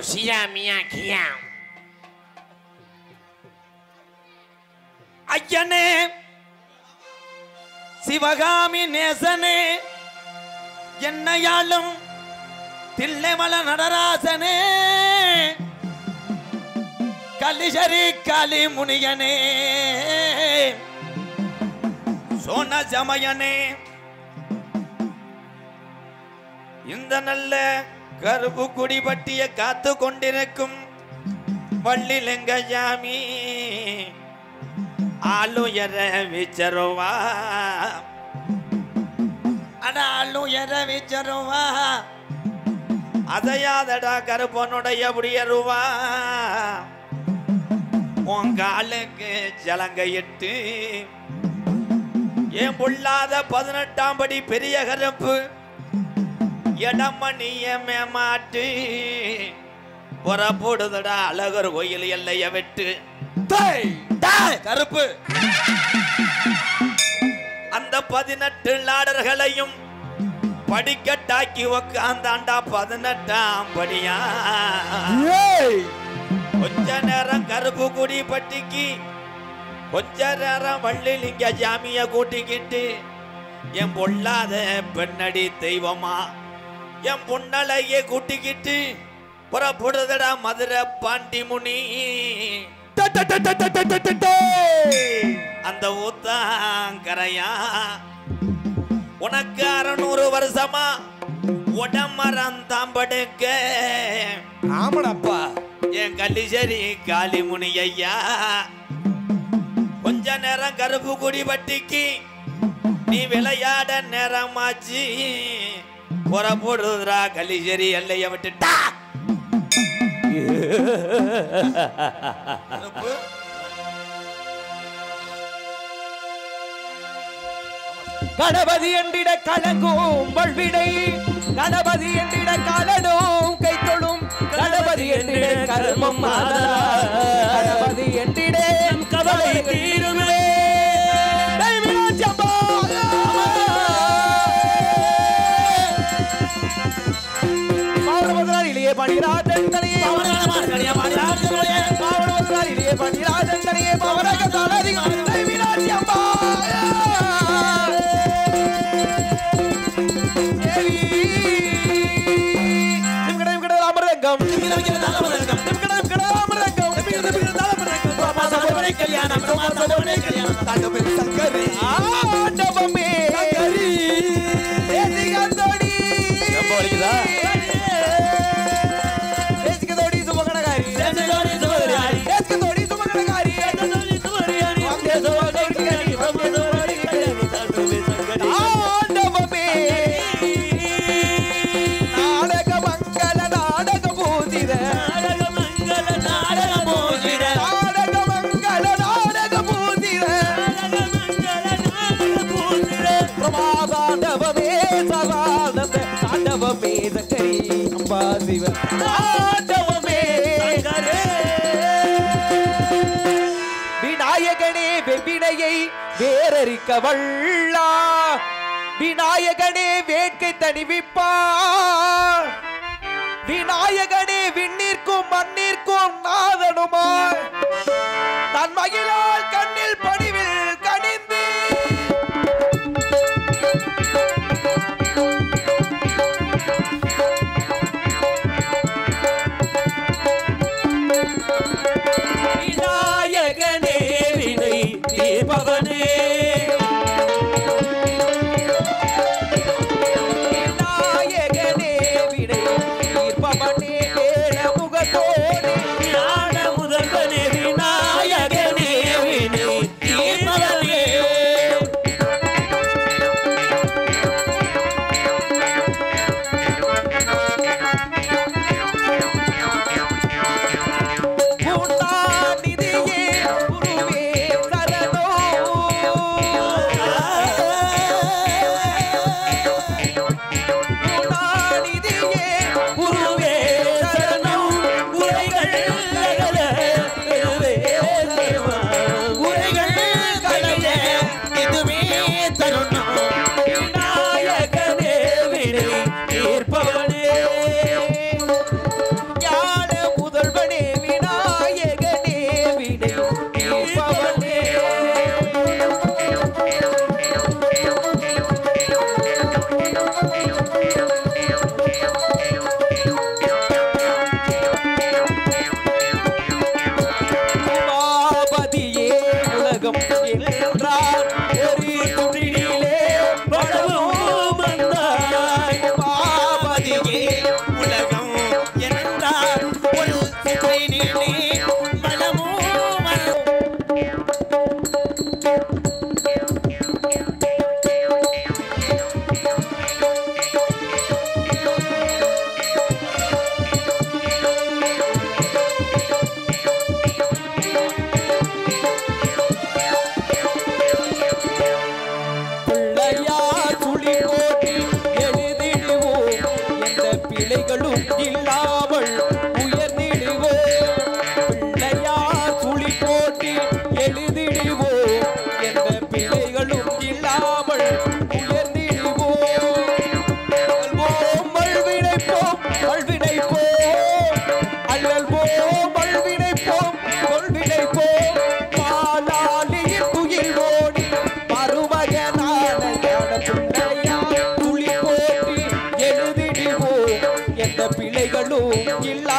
சியாமியா கியா ஐயனே சிவகாமி நேசனே என்னையாளும் தில்லைமல நடராசனே கலிசரி காளி முனியனே சோன ஜமயனே இந்த நல்ல கருப்பு குடி பட்டிய காத்து கொண்டிருக்கும் வள்ளிலிங்கயாமி ஆளுயர விச்சருவா அட ஆளுயர விச்சருவா அதையாதடா கருப்பனுடைய புரியருவா உன் காலுக்கு ஜலங்கையிட்டு ஏன் பொல்லாத 18ஆம் படி பெரிய கருப்பு இடமணிய மேமாட்டு புறப்படுதடா அழகர் கோயில் எல்லைய விட்டு கருப்பு அந்த 18 லாடர்களையும் படிக்கட்டாக்கி உக்காந்தாண்டா 18ஆம் படியா கொஞ்ச நேரம் கருப்பு குடி பட்டிக்கு கொஞ்ச நேரம் வள்ளிலிங்க ஜாமிய கூட்டிக்கிட்டு என் பொல்லாத பெண்ணடி தெய்வமா என் பொன்னலையே கூட்டிக்கிட்டு புறப்படுதடா மதுரை பாண்டி முனி அந்த ஊத்தாங்கரையா உனக்கு 600 வருஷமா உடம்பரம் தாம்படுக்க ஆமடப்பா என் கல்லிசரி காளி முனி ஐயா கொஞ்ச நேரம் கருப்பு குடி பட்டிக்கு நீ விளையாட நேரமாச்சு புறப்படுறா கல்லிசரி எல்லைய விட்டுட்டா கணபதி என்றிட கலங்கும் வல்வினை கணபதி என்றிட காலனும் கை தொழும் கணபதி என்றிட கர்மம் கணபதி என்றிட கவலை தீருமே பணிராஜன் தனியே பணிராஜன் தனியே பவரக தலதி மீனாட்சியம்மா அமரங்கம் கல்யாணம் சங்கரி ஆண்டவமே விநாயகனே வெவ்வினையை வேறறிக்க வல்லா விநாயகனே வேட்கை தணிவிப்பா விநாயகனே விண்ணிற்கும் மண்ணிற்கும் நாதனுமாய் தன் மகிழால் கண்ணில் படிவில் கனிந்து விநாயகனே வினை தீர்ப்பவனே விநாயகனே வினை தீர்ப்பவனே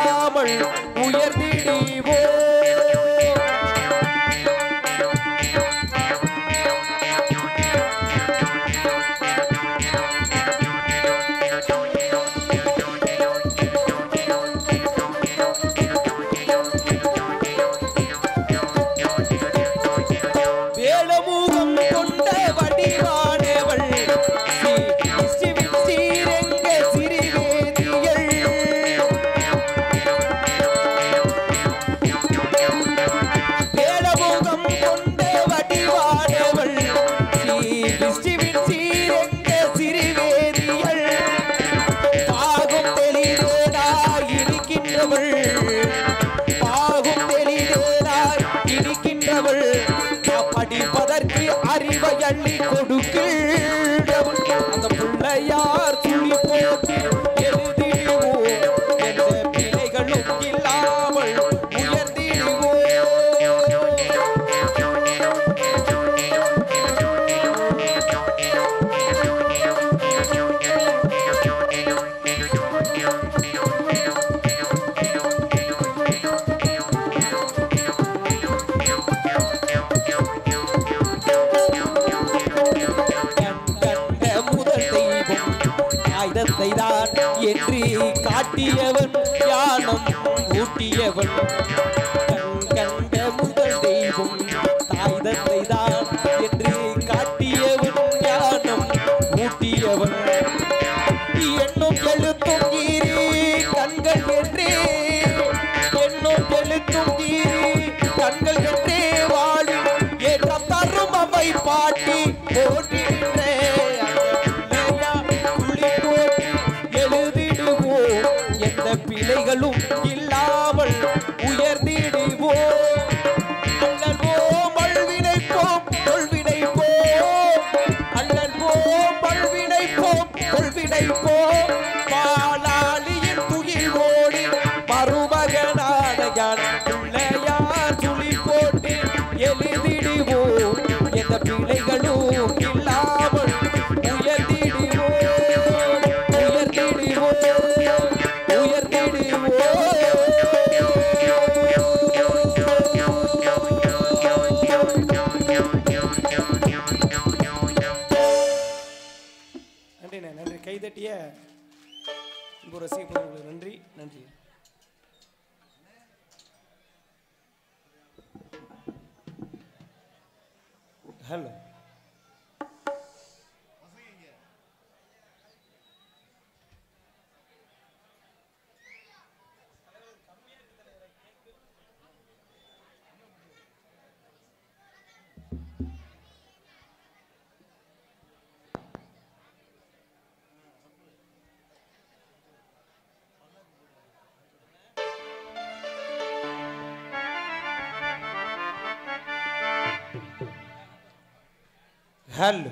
இல்லாமல் உயர்ந்திடுவோ வேலமுகம் கொண்ட வடிவானவள் ஸ்ரீரங்க சிறிவேதியள் வேலமுகம் கொண்ட வடிவானவள் ஸ்ரீரங்க சிறிவேதியள் பாகும் தெளிவேனாய் இருக்கின்றவள் பாகும் தெளிவேனாய் இருக்கின்றவள் படிப்பதற்கு அறிவை அள்ளி கொடுக்கின்றவள் அந்த பிள்ளையார் துளி போட்டு எழுதிடுவோம் எந்த பிழைகளும் இல்லாமல் உயர்ந்திடுவோம் தான் என்று காட்டியவன் ஞானம் ஊட்டியவன் கண்ட முதல் தெய்வம் தாய்தத்தை தான் என்று காட்டியவன் ஞானம் ஊட்டியவன் என்னும் எழுத்தும் ஈரி கண்கள் என்றே என்னும் எழுத்தும் ஈரி கண்கள் என்றே வாழி ஏற்றம் தரும் அவை பாட்டி போட்டின்றே எந்த பிழைகளும் இல்லாமல் உயர்ந்திடுவோம் அண்ணன் போம் அழ்வினை போம் கொள்வினை போம் அண்ணன் போம் அழ்வினை போம் கொள்வினை போம் பாலாளியின் துயில் ஓடி மருமகனான பிள்ளையார் துளி போட்டு எழுதிடுவோம் எந்த பிழைகளும் இல்லாமல் உயர்ந்திடுவோம் நன்றி கைதட்டிய ரசிகர்களுக்கு நன்றி நன்றி. ஹலோ ஹலோ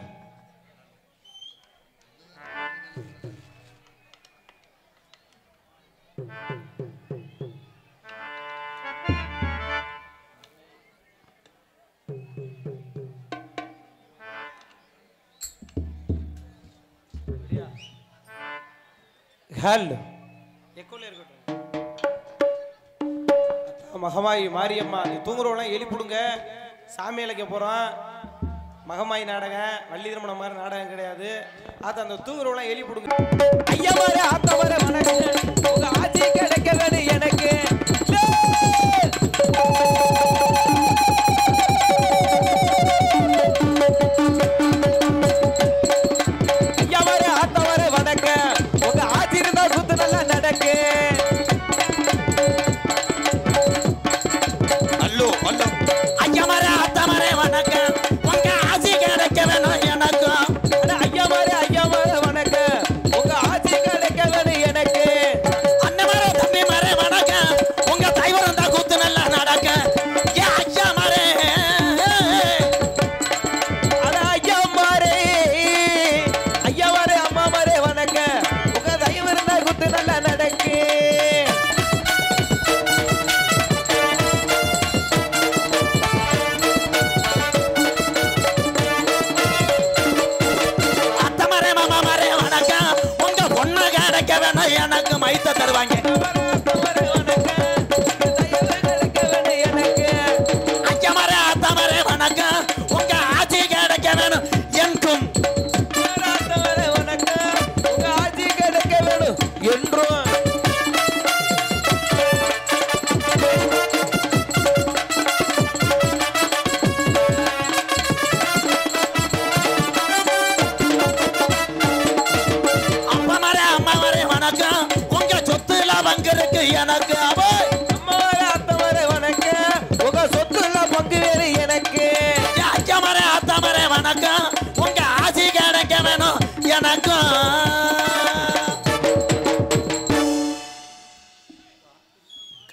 ஹலோ எக்கோல இருக்கட்டும். மகமாயி மாரியம்மா நீ தூங்குறவெல்லாம் எழுப்பிடுங்க. சாமி இழைக்க போறோம். மகமாயி நாடகம் வள்ளி திருமணம் மாதிரி நாடகம் கிடையாது. அது அந்த தூங்குறவெல்லாம் எழுப்பிடுங்க. ஐயா வர ஆத்த வர வணக்கம் உங்க ஆட்சி கிடைக்க வேணும் எனக்கு. ஐயா வர ஆத்த வர வணக்கம் உங்க ஆட்சி இருந்தா சுத்து நல்லா நடக்கு. அல்லோ அல்லோ ஐயா வர ஆத்த வர வணக்கம் உங்க ஆட்சி கிடைக்க வேணும் எனக்கு. ஐயா வர வணக்கம் உங்க ஆட்சி கிடைக்க வேணும் எனக்கு. அண்ணன் வர தம்பி வர வணக்கம் உங்க தைவரம் தான் கூத்து நல்லா நடக்க. ஐயா மாரே ஐயா வர அம்மா மாரே வணக்கம் உங்க தைவரம் தான் கூத்து நல்லா நடக்கு. எனக்கு மைத்த தருவாங்க.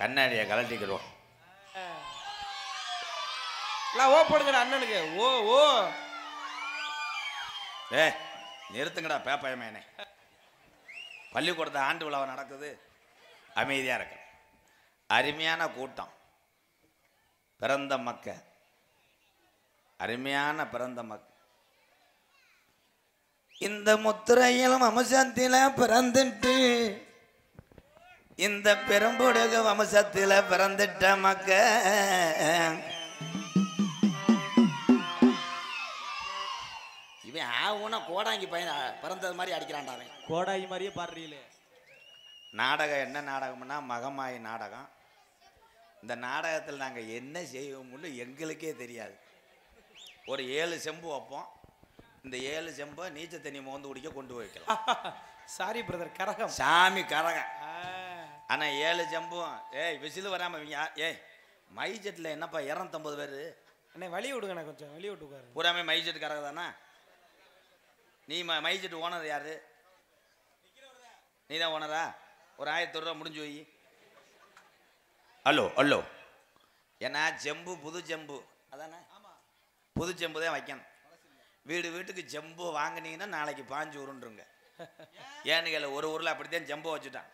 கண்ணாடியை கலட்டிக்கிறோம். எல்லாம் ஓ போடுங்கடா அண்ணனுக்கு. ஓ ஓ நிறுத்துங்கடா பேப்பயமேனே. பள்ளிக்கூடத்தை ஆண்டு விழா நடக்குது, அமைதியாக இருக்கு. அருமையான கூட்டம், பிறந்த மக்க, அருமையான பிறந்த மக்க. இந்த முத்திரையில் வம்சத்தில பிறந்துட்டு, இந்த பெரும்புடுக வம்சத்தில பிறந்துட்ட மக்க. இவன் ஆவுனா கோடாங்கி பையன் பிறந்தது மாதிரி அடிக்கிறான்டா. அவன் கோடாங்கி மாதிரியே பாடுறீங்களே. நாடகம் என்ன நாடகம்னா மகமாயி நாடகம். இந்த நாடகத்தில் நாங்கள் என்ன செய்வோம்னு எங்களுக்கே தெரியாது. ஒரு 7 செம்பு வைப்போம். இந்த 7 செம்பை நீச்சல் தண்ணி மோந்து குடிக்க கொண்டு போய் வைக்கலாம். சாரி பிரதர், கரகம் சாமி கரகம். ஆனால் 7 செம்பும் விசில் வராமல் மை செட்டில் என்னப்பா 250 பேர். அண்ணே வழி விடுங்கண்ணா, கொஞ்சம் வழி விட்டுக்காரு. பூராமே மை செட்டு கரகம் தானே. நீ மை செட்டு ஓனர் யாரு? நீ தான் ஓனரா? ஒரு 1000 ரூபா முடிஞ்சு வை. Hello hello. ஏன்னா செம்பு புது செம்பு அதானே, புது செம்பு தான் வைக்கணும். வீடு வீட்டுக்கு செம்பு வாங்கினீங்கன்னா நாளைக்கு பாஞ்சு உருண்டுருங்க. ஏன்னு கேள்வி, ஒரு ஊரில் அப்படித்தான் செம்பு வச்சுட்டான்.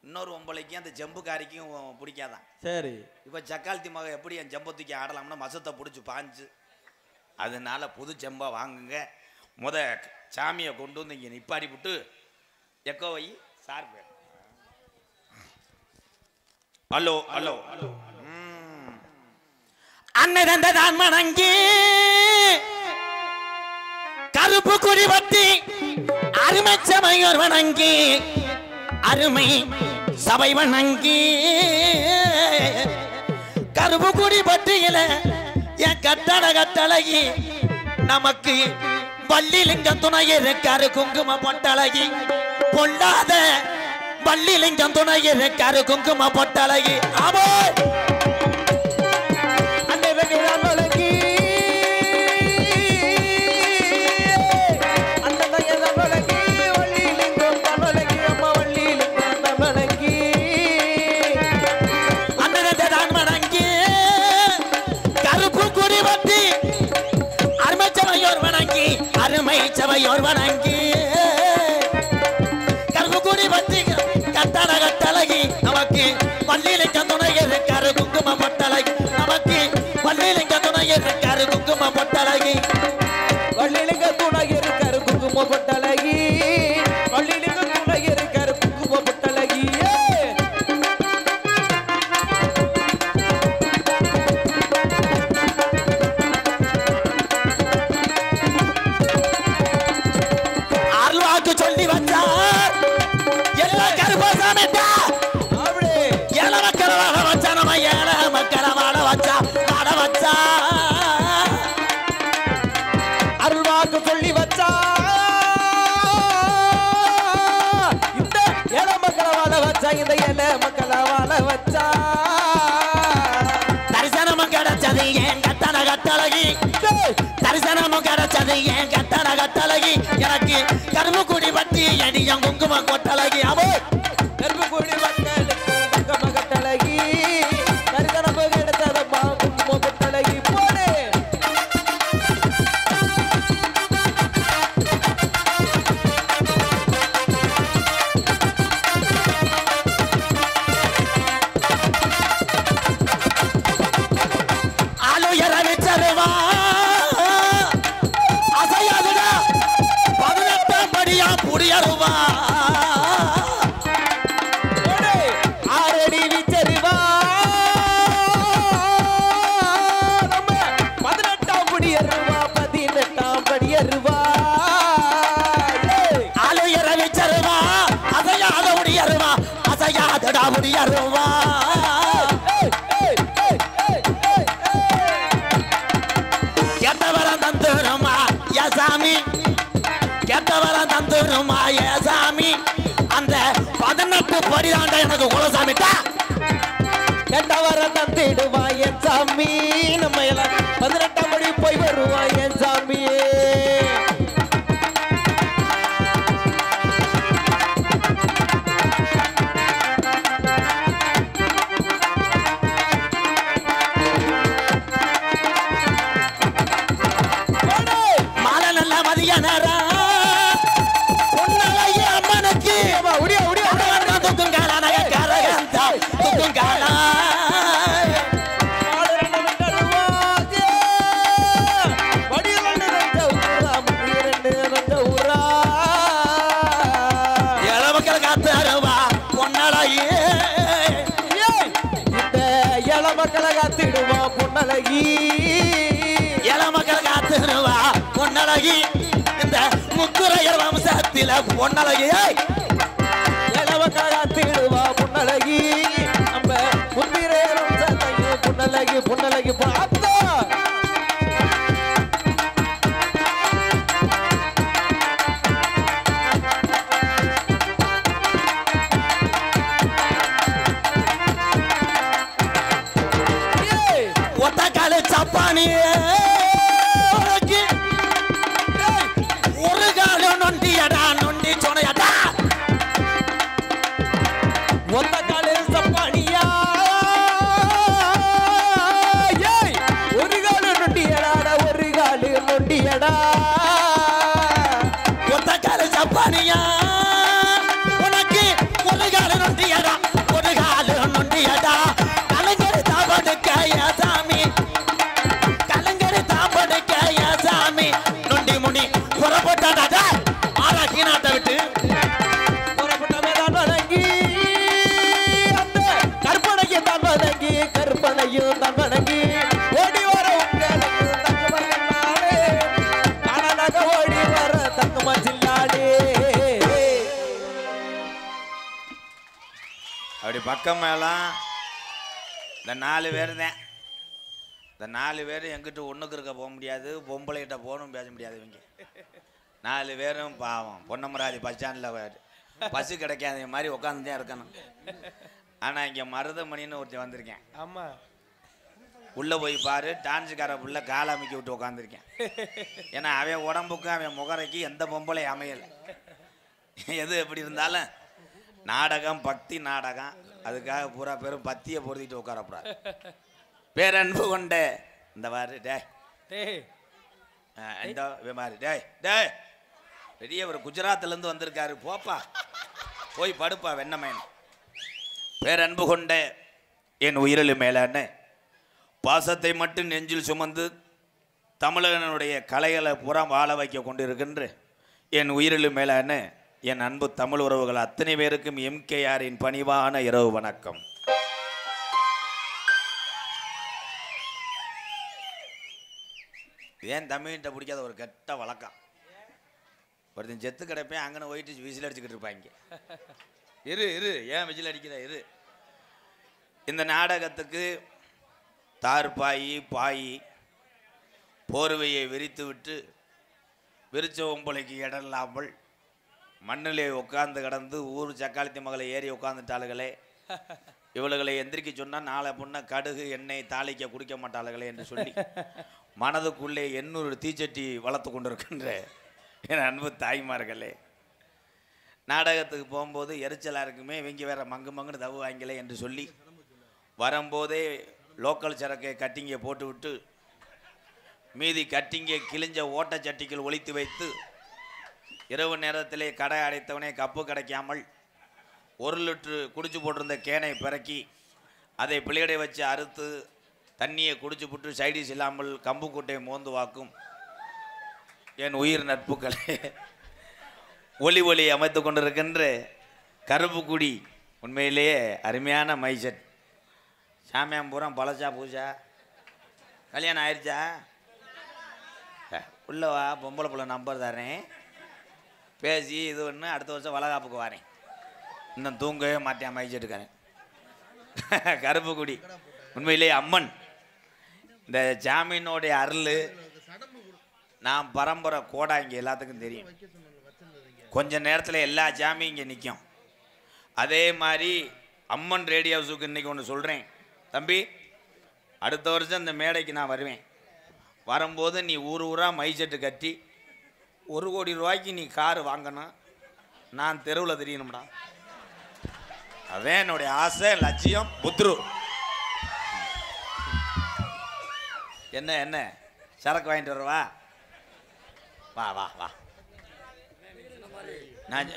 இன்னொரு ஒம்பளைக்கும் அந்த செம்பு காரிக்கும் பிடிக்காதான். சரி, இப்போ சக்காலத்தி மக எப்படி என் செம்பை தூக்கி ஆடலாம்னா மசத்தை பிடிச்சி பாஞ்சு. அதனால புது செம்பை வாங்குங்க. சாமியை கொண்டு வந்து இங்கே நிப்பாடி விட்டு எக்கோ வை சார் பேர். Hello hello hello. அண்ணன் தான் வணங்கி கருப்பு குடி வட்டி அருமை சபையோர் வணங்கி அருமை சபை வணங்கி கருப்பு குடி பட்டியில என் கட்டட கட்டழகி நமக்கு வள்ளிலிங்கம் துணை இருக்காரு குங்கும பொட்டழகி பொல்லாத வள்ளிலிங்கம் துணை இருக்காரு குங்கும பொட்டழகி. ஆமோ சபையோர் வணங்கி கருப்புக்குடி பத்தி கட்டட கட்டழகி நமக்கு பள்ளியிலிங்க துணை இருக்காரு குங்கும பொட்டழகி. நமக்கு பள்ளியிலிங்க துணை இருக்காரு குங்கும பொட்டழகி. வள்ளிலிங்க துணை இருக்காரு குங்கும பொட்டழகி. வள்ளிலிங்க துணை இருக்காரு குங்கும பொட்டழகி. சொல்லி வச்சார் எல்லா கருப்பசாமி ஏழை மக்களை வாழ வச்சா, நம்ம ஏழை மக்களை வாழ வச்சா வாழ வச்சா. அருள்வாக்கு சொல்லி வச்சா இந்த ஏழை மக்களை வாழ வச்சா, இந்த ஏழை மக்களை வாழ வச்சா. தரிசனமும் கிடைச்சது ஏன் கட்டண கட்டழகி, தரிசனமும் கிடைச்சது ஏன் கட்டண கட்டழகி. எனக்கு கரும்புக்குடி பட்டி அடியும் குங்கும கொட்டழகி. அவோ கரும்புக்குடி குங்கும கொட்டழகி. தரிசனமும் கிடைச்சதம்மா குங்கும கொட்டழகி. போடு ஆளுயர வச்சருவா அசையாதுடா 18ஆம் படியா புடியருவா. ஆரடி விச்சருவா 18ஆம் படியருவா 18ஆம் படியருவா. ஆளுயர வச்சருவா அசையாத உடியருவா அசையாதடா உடியருவா. கெட்டவரம் தந்துருமா யசாமி, கெட்டவரம் தந்துருமா யசாமி. அந்த 18 படிதாண்ட எனக்கு குலசாமிட்டா. கெட்டவர தந்திடுவா என் சாமி. நம்ம எல்லாம் 18ஆம் படி போய் வருவா என் சாமியே. தூக்கும் காலா இளமக்கள் காத்துருவா பொன்னழகி மக்களை காத்திடுவா பொன்னழகி இளமக்கள் காத்துருவா பொன்னழகி இந்த முக்குரையர் வம்சத்தில பொன்னழகி இளமக்களை காத்திடுவா பொன்னழகி நம்ம முன்னிரையர் வம்சத்தையும் பொன்னழகி பொன்னழகி அப்பா சப்பானி ஒரு காலம் நொண்டியடா நொண்டி சொனையடா ஒத்த காலில் சப்பானியா ஒரு காலம் நொண்டியடா ஒரு காலில் நொண்டியடா ஒத்த கால சப்பானியா உனக்கு ஒரு காலம் நொண்டியடா ஒரு காலம் நொண்டியடா கலைஞர் தாபடுக்கைய சாமி புறப்பட்டாடா ஆராய்ச்சி நாட்டை விட்டு புறப்பட்டதான் வணங்கி அந்த கற்பனையும் தான் வணங்கி கற்பனையும் தான் வணங்கி ஓடி வர கணனாக ஓடி வர தங்கமா சில்லாடே அப்படி பக்கம் மேலாம் இந்த 4 பேர் தான். இந்த 4 பேர் எங்கிட்ட ஒன்றுக்கு இருக்க போக முடியாது, பொம்பளைகிட்ட போகணும் பேச முடியாது. இவங்க 4 பேரும் பாவம் பொன்னமராதி பஸ் ஸ்டாண்டில் பஸ்ஸு கிடைக்காத மாதிரி உட்காந்து தான் இருக்கணும். ஆனால் இங்கே மருதமணின்னு ஒருத்தன் வந்திருக்கேன். ஆமாம், உள்ளே போய் பாரு, டான்ஸுக்கார புள்ள காலை அமைக்க விட்டு உட்காந்துருக்கேன். ஏன்னா அவன் உடம்புக்கும் அவன் முகரைக்கு எந்த பொம்பளை அமையலை. எது எப்படி இருந்தாலும் நாடகம் பக்தி நாடகம், அதுக்காக பூரா பேரும் பத்தியை பொருத்திட்டு உட்காரப்படாது. பேரன்பு கொண்ட இந்த மாதிரி டே இந்த மாதிரி டே டே பெரிய ஒரு குஜராத்லேருந்து வந்திருக்காரு, போப்பா போய் படுப்பா வெண்ணமேன். பேரன்பு கொண்ட என் உயிரில் மேலான பாசத்தை மட்டும் நெஞ்சில் சுமந்து தமிழனுடைய கலைகளை புறம் வாழ வைக்க கொண்டிருக்கின்ற என் உயிரில் மேலான என் அன்பு தமிழ் உறவுகள் அத்தனை பேருக்கும் எம்கேஆரின் பணிவான இரவு வணக்கம். ஏன் தமிழ்கிட்ட பிடிக்காத ஒரு கெட்ட வழக்கம், ஒருத்தன் செத்து கிடப்பேன் அங்கே போயிட்டு விசில் அடிச்சுக்கிட்டு இருப்பாங்க. இரு இரு ஏன் விசில் அடிக்கிற இரு. இந்த நாடகத்துக்கு தார்பாயி பாயி போர்வையை விரித்து விட்டு விரிச்ச ஒம்பளைக்கு இடம் இல்லாமல் மண்ணிலே உட்கார்ந்து கிடந்து ஊர் சக்காலத்தி மகளை ஏறி உட்காந்துட்டாளுகளே, இவளுகளை எந்திரிக்க சொன்னால் நாளை பொண்ணை கடுகு எண்ணெய் தாளிக்க குடிக்க மாட்டாளுகளே என்று சொல்லி மனதுக்குள்ளே 800 தீச்சட்டி வளர்த்து கொண்டிருக்கின்ற என் அன்பு தாய்மார்களே, நாடகத்துக்கு போகும்போது எரிச்சலாக இருக்குமே, இவங்க வேற மங்கு மங்குன்னு தவு வாங்கலை என்று சொல்லி வரும்போதே லோக்கல் சரக்கை கட்டிங்கை போட்டு விட்டு மீதி கட்டிங்கை கிழிஞ்ச ஓட்டச்சட்டிகள் ஒழித்து வைத்து இரவு நேரத்திலே கடை அடைத்தவனே கப்பு கிடைக்காமல் 1 லிட்டரு குடிச்சு போட்டிருந்த கேனை பிறக்கி அதை பிள்ளையடை வச்சு அறுத்து தண்ணியை குடிச்சு போட்டு சைடிஸ் இல்லாமல் கம்பு கூட்டையை மோந்து வாக்கும் என் உயிர் நட்புக்களே, ஒளி ஒளி அமைத்து கொண்டிருக்கின்ற கருப்பு குடி உண்மையிலேயே அருமையான மைசெட். சாமியாம்பூரம் பழசா பூஜா கல்யாணம் ஆயிடுச்சா? உள்ளவா பொம்பளை பிள்ளை நம்பர் தரேன், பேசி இது ஒன்று அடுத்த வருஷம் வளகாப்புக்கு வரேன். இன்னும் தூங்கவே மாட்டேன் மைசெட்டுக்காரன். கருப்பு குடி உண்மையிலேயே அம்மன். இந்த ஜாமீனோடைய அருள் நான் பரம்பரை கோடா இங்கே எல்லாத்துக்கும் தெரியும். கொஞ்ச நேரத்தில் எல்லா ஜாமியும் இங்கே நிற்கும். அதே மாதிரி அம்மன் ரேடியோ ஹவுஸுக்கு இன்றைக்கி ஒன்று சொல்கிறேன் தம்பி, அடுத்த வருஷம் இந்த மேடைக்கு நான் வருவேன். வரும்போது நீ ஊர் ஊராக மைசெட்டு கட்டி 1 கோடி ரூபாய்க்கு நீ காரு வாங்கணும், நான் தெருவில் தெரியணும்டா. அதே என்னுடைய ஆசை லட்சியம். புத்ரு என்ன என்ன சரக்கு வாங்கிட்டு வரவா? வா வா வா. நான்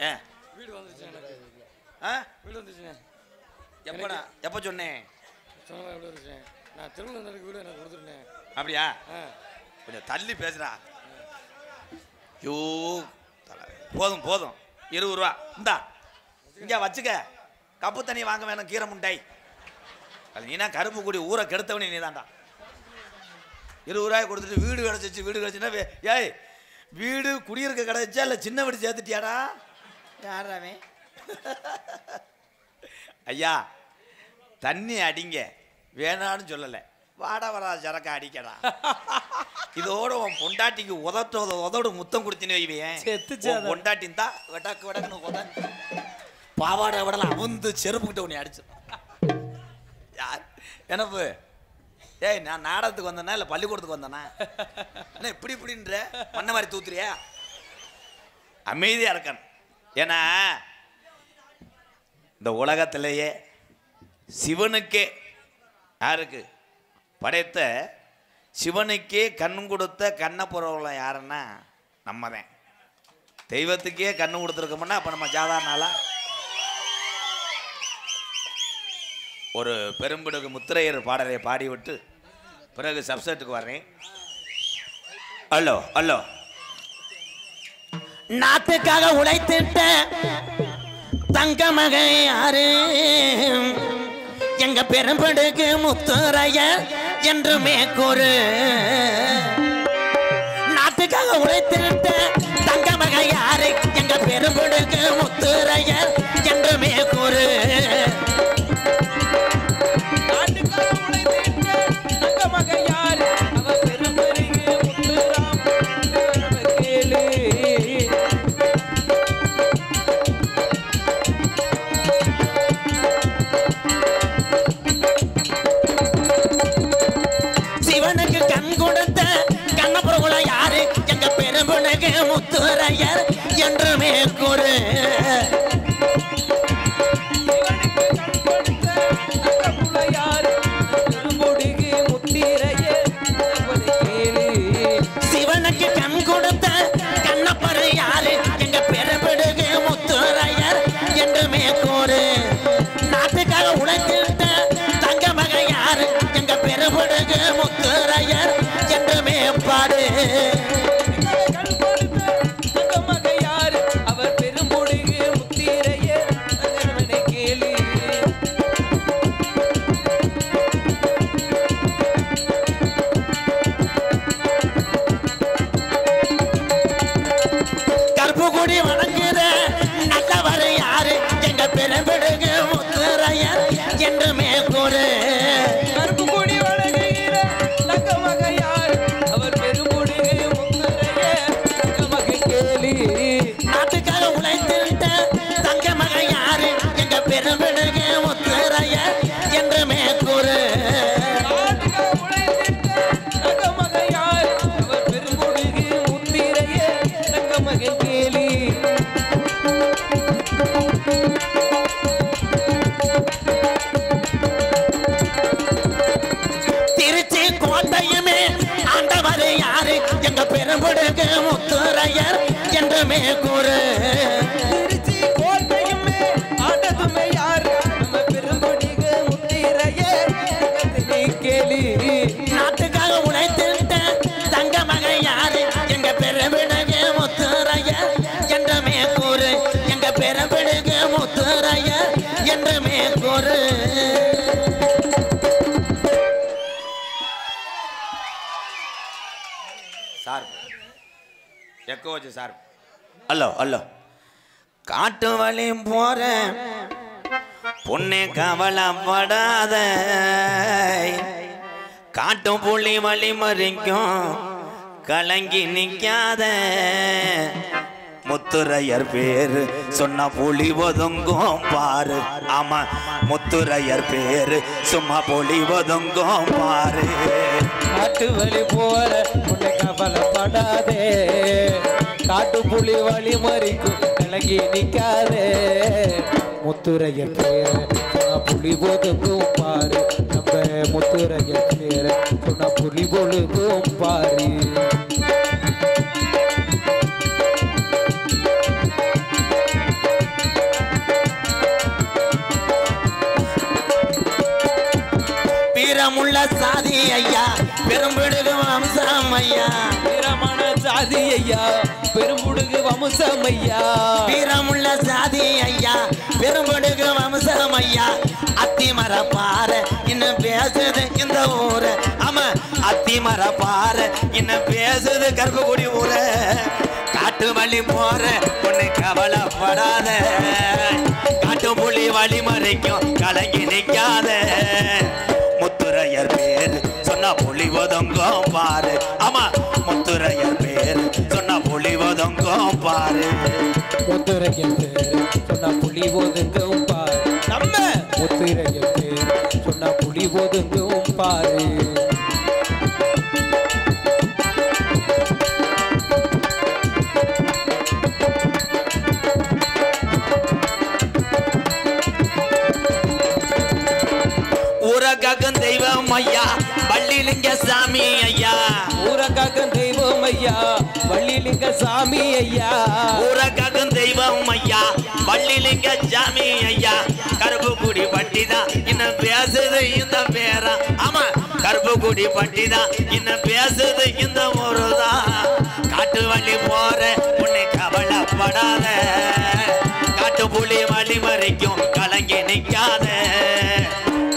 வீடு வந்துச்சுங்க. எப்படா எப்போ சொன்னேன்? நான் திருமணம் வீடு எனக்கு கொடுத்துருந்தேன். அப்படியா? கொஞ்சம் தள்ளி பேசுறா. ஐயோ போதும் போதும், 20 ரூபா இந்தா, இங்க வச்சுக்க. கப்பு தண்ணி வாங்க வேணும், கீரை முண்டை. அது நீனா கரும்பு கூடி ஊரை கெடுத்தவனே நீ தான்டா. 20 ரூபாய் கொடுத்துட்டு வீடு கிடச்சிச்சு, வீடு கிடச்சுன்னா ஏய் வீடு குடியிருக்க கிடச்சா இல்லை சின்ன வீடு சேர்த்துட்டியாடா? யாராவே ஐயா தண்ணி அடிங்க வேணான்னு சொல்லலை, வாட வரா சரக்க அடிக்கடா. இதோட உன் பொண்டாட்டிக்கு உதோடு முத்தம் கொடுத்தினு வைவேன். பொண்டாட்டின் தான் வெட்டாக்கு வெடக்குன்னு உத பாவாடை விடலாம் அவுந்து செருப்புக்கிட்ட உன்னை அடிச்சு. யார் எனப்பு? ஏய் நான் நாடகத்துக்கு வந்தேனா இல்லை பள்ளிக்கூடத்துக்கு வந்தேனா? என்ன இப்படி இப்படின்ற மண்ண மாதிரி தூத்துறியா? அமைதியாக இருக்கணும். ஏன்னா இந்த உலகத்திலேயே சிவனுக்கே யாருக்கு படைத்த சிவனுக்கே கண் கொடுத்த கண்ணை புறவுல யாருன்னா நம்ம தான். தெய்வத்துக்கே கண்ணு கொடுத்துருக்கோம்னா அப்போ நம்ம சாதாரண ஆளா? ஒரு பெரும்பிடுகு முத்திரையர் பாடலை பாடிவிட்டு பிறகு சப்செட்டுக்கு வர்றேன். Hello hello. நாட்டுக்காக உழைத்திட்ட தங்க மகன் யாரு? எங்க பெரும்படுக்கு முத்துரைய என்றுமே கூறு. நாட்டுக்காக உழைத்திட்ட தங்க மகன் யாரு? எங்க பெரும்படுக்கு முத்துரைய என்றுமே கூறு. முத்துரையர் என்றுமே கூறு. சிவனுக்கு கண் கொடுத்த கண்ணப்பரு யாரு? எங்க பெரும்பிடுகு முத்துரையர் என்றுமே கூறு. நாட்டுக்காக உழைத்திட்ட தங்க மகன் யாரு? எங்க பெரும்பிடுகு முத்துரையர் என்றுமே பாடு. என்றுமே கூறு. கருப்பு கொடி வழங்குகிற தங்க மகன் யார்? அவர் பெரும்புடிகை முத்துரையர் தங்க மகன் கேலி. நாட்டுக்காக உழைத்திட்ட தங்க மகன் யாரு? எங்க பெரும்பிடுகு முத்துரையர் என்றுமே கூறு. நாட்டுக்காக உழைத்திட்ட தங்க மகன் யார்? அவர் பெரும்புடிகை முத்துரையர் தங்க மகன் கேலி. எங்க பெரும்படுகு முத்துரையர் என்றுமே கூறு. திருச்சி கோட்டையுமே ஆண்டதுமே யார்? நம்ம பெரும்புடிகை முத்துரையர் கேலி. நாட்டுக்காக உழைத்திட்ட தங்க மகன் யாரு? எங்க பெரும்பிடுகு முத்துரையர் என்றுமே கூறு. எங்க பெரும்பிடுகு முத்துரையர் என்றுமே கூறு. சார் எக்கோ வச்சு சார். Hello hello. காட்டு வழி போற பொண்ணே கவலைப்படாத, காட்டும் புள்ளி வழி மறிக்கும் கலங்கி நிக்காத. முத்துரையர் பேரு சொன்ன புலி ஒதுங்கும் பாரு. ஆமா முத்துரையர் பேரு சும்மா புலி ஒதுங்கும் பாரு. காட்டு வழி போற உன்னை கவலைப்படாதே, காட்டு புலி வழி மறிக்கும் கலங்கி நிக்காதே. முத்துரையர் பேர சொன்ன புலி ஒதுங்கும் பாரு. நம்ம முத்துரையர் பேர சொன்ன புலி ஒதுங்கும் பாரு. வீரமுள்ள சாதி ஐயா பெரும்பிடுகு வம்சம் ஐயா வீரமான சாதி ஐயா பெரும்புடுகு வம்சம் ஐயா வீரமுள்ள சாதி ஐயா பெரும்பிடுகு வம்சம் ஐயா அத்திமர பாரு இன்னும் பேசுது இந்த ஊரு ஆமா அத்திமர பாரு இன்னும் பேசுது கருப்புக்குடி ஊரு காட்டு வழி போற உன்னை கவலைப்படாத காட்டு புலி வழி மறைக்கும் கலங்கி நிற்காத முத்துரையர் பேரு சொன்னா புலி ஒதுங்கும் பாரு ஆமா முத்துரையர் பேரு சொன்னா புலி ஒதுங்கும் பாரு முத்துரையர் பேரு சொன்னா புலி ஒதுங்கும் பாரு நம்ம முத்துரையர் பேரு சொன்னா புலி ஒதுங்கும் பாரு ஊரகாக்கும் தெய்வம் ஐயா வள்ளிலிங்க சாமி ஐயா ஊரகாக்கும் தெய்வம் ஐயா வள்ளிலிங்க சாமி ஐயா ஊரகாக்கும் தெய்வம் ஐயா வள்ளிலிங்க சாமி ஐயா கருப்புக்குடி பட்டிதான் இன்னும் பேசுது இந்த பேரா ஆமா கருப்புக்குடி பட்டிதான் இன்னும் பேசுது இந்த ஊருதான் காட்டு வழி போற உன்னை கவலைப்படாத காட்டு புலி வழி மறைக்கும் கலங்கி நிற்காத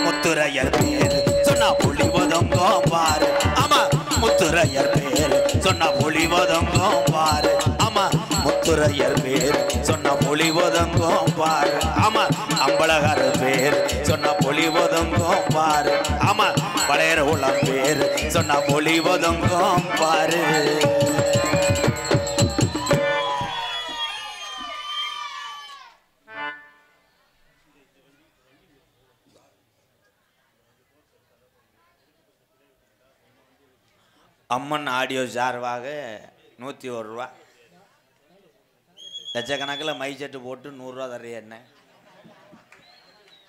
முத்துரையர் பேரு சொன்னா புலி ஒதுங்கும் பாரு ஆமா முத்துரையர் பேரு சொன்னா புலி ஒதுங்கும் பாரு ஆமா முத்துரையர் பேரு சொன்னா புலி ஒதுங்கும் பாரு ஆமா அம்பலகர் பேரு சொன்னா புலி ஒதுங்கும் பாரு ஆமா பழையர் உளம் பேரு சொன்னா புலி ஒதுங்கும் பாரு அம்மன் ஆடியோ சார்பாக 101 ரூபா லட்சக்கணக்கில் மை செட்டு போட்டு 100 ரூபா தரைய என்ன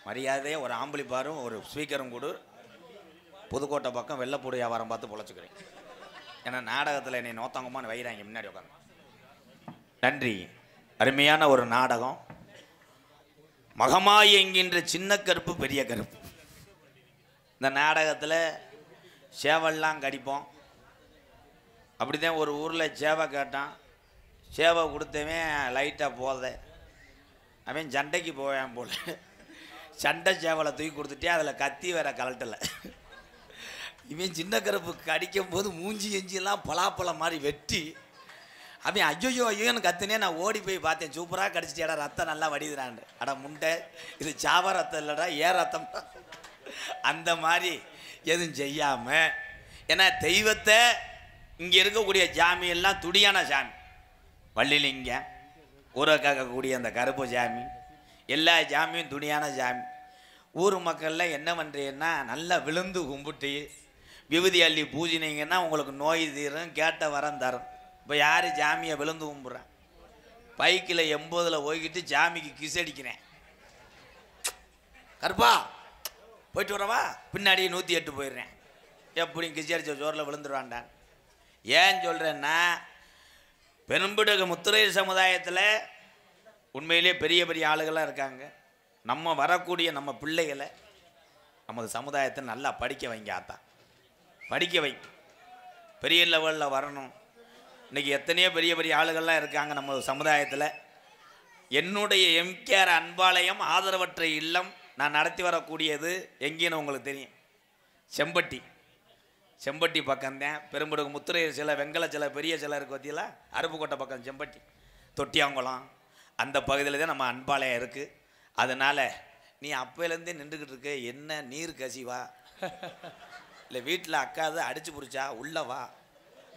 மரியாதையே ஒரு ஆம்பளி பாரும் ஒரு ஸ்பீக்கரும் கொடு புதுக்கோட்டை பக்கம் வெள்ளைப்பூடு வியாபாரம் பார்த்து பொழைச்சிக்கிறேன் ஏன்னா நாடகத்தில் என்னை நோத்தங்கமான வைறாங்க முன்னாடி உட்காந்து நன்றி அருமையான ஒரு நாடகம் மகமாய் என்கின்ற சின்ன கருப்பு பெரிய கருப்பு இந்த நாடகத்தில் சேவல்லாம் கடிப்போம் அப்படிதான் ஒரு ஊரில் சேவை கேட்டான் சேவை கொடுத்தவன் லைட்டாக போத அவன் சண்டைக்கு போவேன் போல் சண்டை சேவலை தூக்கி கொடுத்துட்டே அதில் கத்தி வேற கலட்டலை இவன் சின்ன கருப்பு கடிக்கும் போது மூஞ்சி எஞ்சியெல்லாம் பலாப்பழம் மாதிரி வெட்டி அவன் ஐயோ ஐயோன்னு கத்துனே நான் ஓடி போய் பார்த்தேன் சூப்பராக கடிச்சிட்டியாடா ரத்தம் நல்லா வடிதுறான் அட முண்டை இது சாவ ரத்தம் இல்லைடா ரத்தம் அந்த மாதிரி எதுவும் செய்யாமல் ஏன்னா தெய்வத்தை இங்கே இருக்கக்கூடிய சாமி எல்லாம் துடியான சாமி வள்ளிலிங்க ஊரை காக்கக்கூடிய அந்த கருப்பு சாமி எல்லா சாமியும் துடியான சாமி ஊர் மக்களில் என்ன பண்ணுறீங்கன்னா நல்லா விழுந்து கும்பிட்டு விபூதி அள்ளி பூஜினீங்கன்னா உங்களுக்கு நோய் தீரும் கேட்ட வரம் தரும் இப்போ யார் சாமியை விழுந்து கும்பிட்றேன் பைக்கில் 80ல் போய்கிட்டு சாமிக்கு கிஸ் அடிக்கிறேன் கருப்பா போயிட்டு வரவா பின்னாடி 108 போயிடுறேன் எப்படியும் கிஸ் அடிச்ச ஜோரில் விழுந்துருவான்டான் ஏன் சொல்கிறேன்னா பெரும்பிடுகு முத்துரையர் சமுதாயத்தில் உண்மையிலே பெரிய பெரிய ஆளுகளாக இருக்காங்க நம்ம வரக்கூடிய நம்ம பிள்ளைகளை நமது சமுதாயத்தை நல்லா படிக்க வைங்க ஆத்தான் படிக்க வை பெரிய லெவலில் வரணும் இன்றைக்கி எத்தனையோ பெரிய பெரிய ஆளுகள்லாம் இருக்காங்க நம்ம சமுதாயத்தில் என்னுடைய எம்கேஆர் அன்பாலயம் ஆதரவற்ற இல்லம் நான் நடத்தி வரக்கூடியது எங்கேன்னு உங்களுக்கு தெரியும் செம்பட்டி பக்கம்தான் பெரும்பிடுகு முத்துரையர் சிலை வெங்கல சிலை பெரிய சிலை இருக்குது பற்றியில் அருப்புக்கோட்டை பக்கம் செம்பட்டி தொட்டியாங்குளம் அந்த பகுதியில் தான் நம்ம அன்பாலயம் இருக்குது அதனால் நீ அப்போலேருந்தே நின்றுக்கிட்டு இருக்க என்ன நீர் கசிவா இல்லை வீட்டில் அக்காது அடிச்சு பிடிச்சா உள்ளவா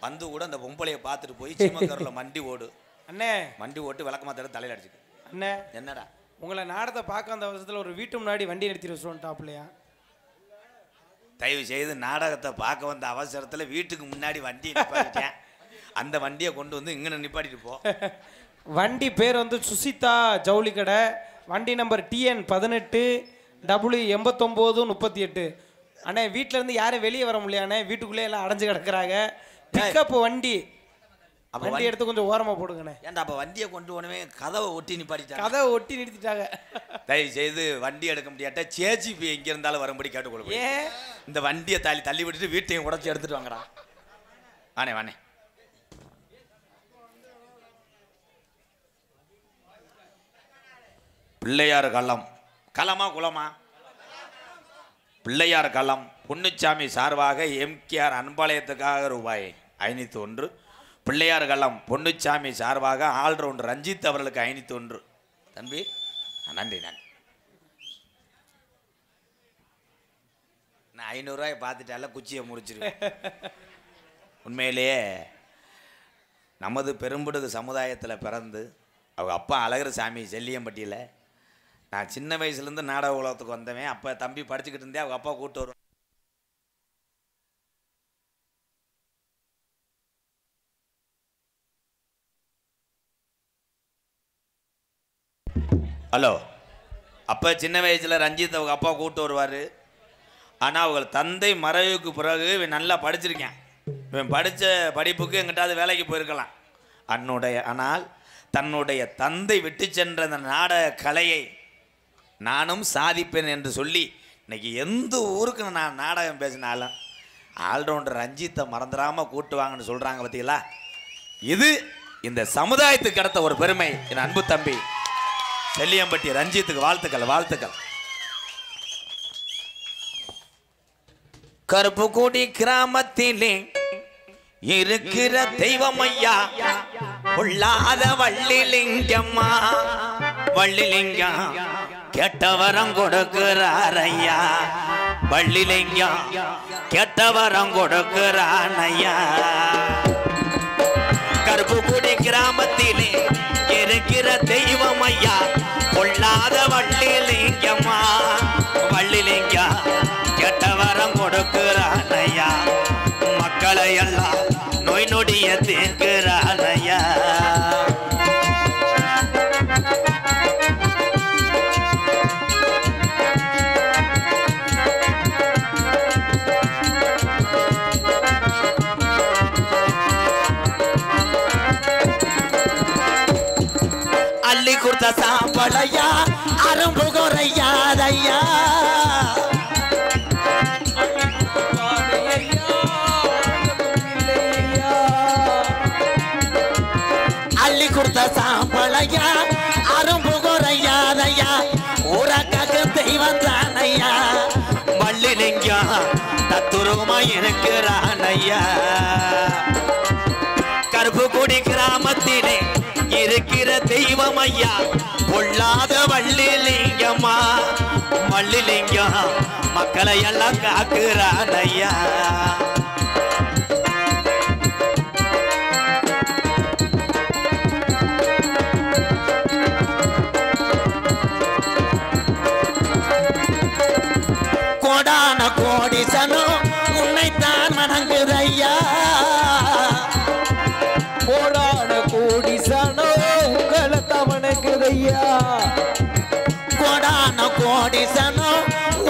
வந்து கூட அந்த பொம்பளையை பார்த்துட்டு போய் சீமக்கரில் மண்டி ஓடு அண்ணே மண்டி ஓட்டு விளக்கமா தலையில் அடிச்சுக்கு அண்ணே என்னடா உங்களை நாடகத்தை பார்க்க அந்த வருஷத்தில் ஒரு வீட்டு முன்னாடி வண்டி நிறுத்தி வச்சுருவோம் டாப்லையா தயவு செய்து நாடகத்தை பார்க்க வந்த அவசரத்தில் வீட்டுக்கு முன்னாடி வண்டியை நிப்பாட்டிட்டேன் அந்த வண்டியை கொண்டு வந்து இங்கே நிப்பாட்டிட்டு போ வண்டி பேர் வந்து சுசிதா ஜவுளி கடை வண்டி நம்பர் TN 18 W8938 அண்ணே வீட்டிலேருந்து யாரும் வெளியே வர முடியாண்ணே வீட்டுக்குள்ளே எல்லாம் அடைஞ்சு கிடக்குறாங்க பிக்கப் வண்டி அப்போ வண்டி எடுத்து கொஞ்சம் ஓரமா போடுங்கண்ணே. ஏன்டா அப்போ வண்டியை கொண்டு போனவே கதவை ஒட்டி நிப்பாட்டிட்டாங்க. கதவை ஒட்டி நிறுத்திட்டாங்க. தயவு செய்து வண்டி எடுக்க முடியாட்டா சேஜிபி எங்க இருந்தாலும் வரும்படி கேட்டுக்கொள்ள. ஏன் இந்த வண்டியை தள்ளி விட்டுட்டு வீட்டையும் உடச்சி எடுத்துட்டு வாங்கடா. வானே வானே. பிள்ளையார் களம், களமா குளமா? பிள்ளையார் களம் பொன்னுச்சாமி சார்பாக எம்கேஆர் அன்பாளையத்துக்காக ரூபாய் 501. பிள்ளையார் களம் பொன்னுச்சாமி சார்பாக ஆல்ரவுண்டர் ரஞ்சித் அவர்களுக்கு 501. தம்பி நன்றி நன்றி. நான் 500 ரூபாய் பார்த்துட்டால குச்சியை முடிச்சிருவேன். உண்மையிலேயே நமது பெரும்படுகு சமுதாயத்தில் பிறந்து அவங்க அப்பா அழகர் சாமி செல்லியம்பட்டியில் நான் சின்ன வயசுலேருந்து நாடக உலகத்துக்கு வந்தவன். அப்போ தம்பி படிச்சுக்கிட்டு இருந்தேன், அவங்க அப்பா கூப்பிட்டு வருவான். ஹலோ, அப்போ சின்ன வயசில் ரஞ்சித் அவங்க அப்பா கூப்பிட்டு வருவார். ஆனால் அவங்க தந்தை மறைவுக்கு பிறகு இவன் நல்லா படிச்சிருக்கேன். இவன் படித்த படிப்புக்கு எங்கிட்டாவது வேலைக்கு போயிருக்கலாம். ஆனால் தன்னுடைய தந்தை விட்டு சென்ற அந்த நாடக கலையை நானும் சாதிப்பேன் என்று சொல்லி இன்னைக்கு எந்த ஊருக்கு நான் நாடகம் பேசினாலும் ஆல்ரவுண்டர் ரஞ்சித்தை மறந்துடாமல் கூட்டுவாங்கன்னு சொல்கிறாங்க. பார்த்தீங்களா? இது இந்த சமுதாயத்துக்கு கிடைத்த ஒரு பெருமை. என் அன்பு தம்பி செல்லியம்பட்டி ரஞ்சித்துக்கு வாழ்த்துக்கள் வாழ்த்துக்கள். கருப்புக்குடி கிராமத்திலே இருக்கிற தெய்வம் ஐயா உள்ளாத வள்ளிலிங்கம்மா. வள்ளிலிங்கம் கெட்டவரம் கொடுக்கிறார் ஐயா. வள்ளிலிங்கம் கெட்டவரம் கொடுக்கிறான் ஐயா. கருப்புக்குடி கிராமத்திலே இருக்கிற தெய்வம் ஐயா பொல்லாத வள்ளிலிங்கம்மா. வள்ளிலிங்கம் கெட்டவரம் கொடுக்கிறான் ஐயா. மக்களை எல்லாம் நோய் நொடிய தீர்க்கிறான் ஐயா. அள்ளி கொடுத்த சாம்பளையா அரும்பு குறையாதையா. அள்ளி கொடுத்த சாம்பளையா அரும்பு குறையாதையா. ஊரக்காக்கு தெய்வம் தானையா. வள்ளிலிங்கம் தத்துருவமா இருக்கிறான் ஐயா. கருப்புக்குடி கிராமத்திலே இருக்கிற தெய்வம் ஐயா பொல்லாத வள்ளிலிங்கம்மா. வள்ளிலிங்கம் மக்களை எல்லாம் காக்குறான் ஐயா. கோடான கோடிசனோ உன்னைத்தான் வணங்குதையா. கோடான கோடி சனோ உங்களை தவணக்குதையா. கோடான கோடிசனோ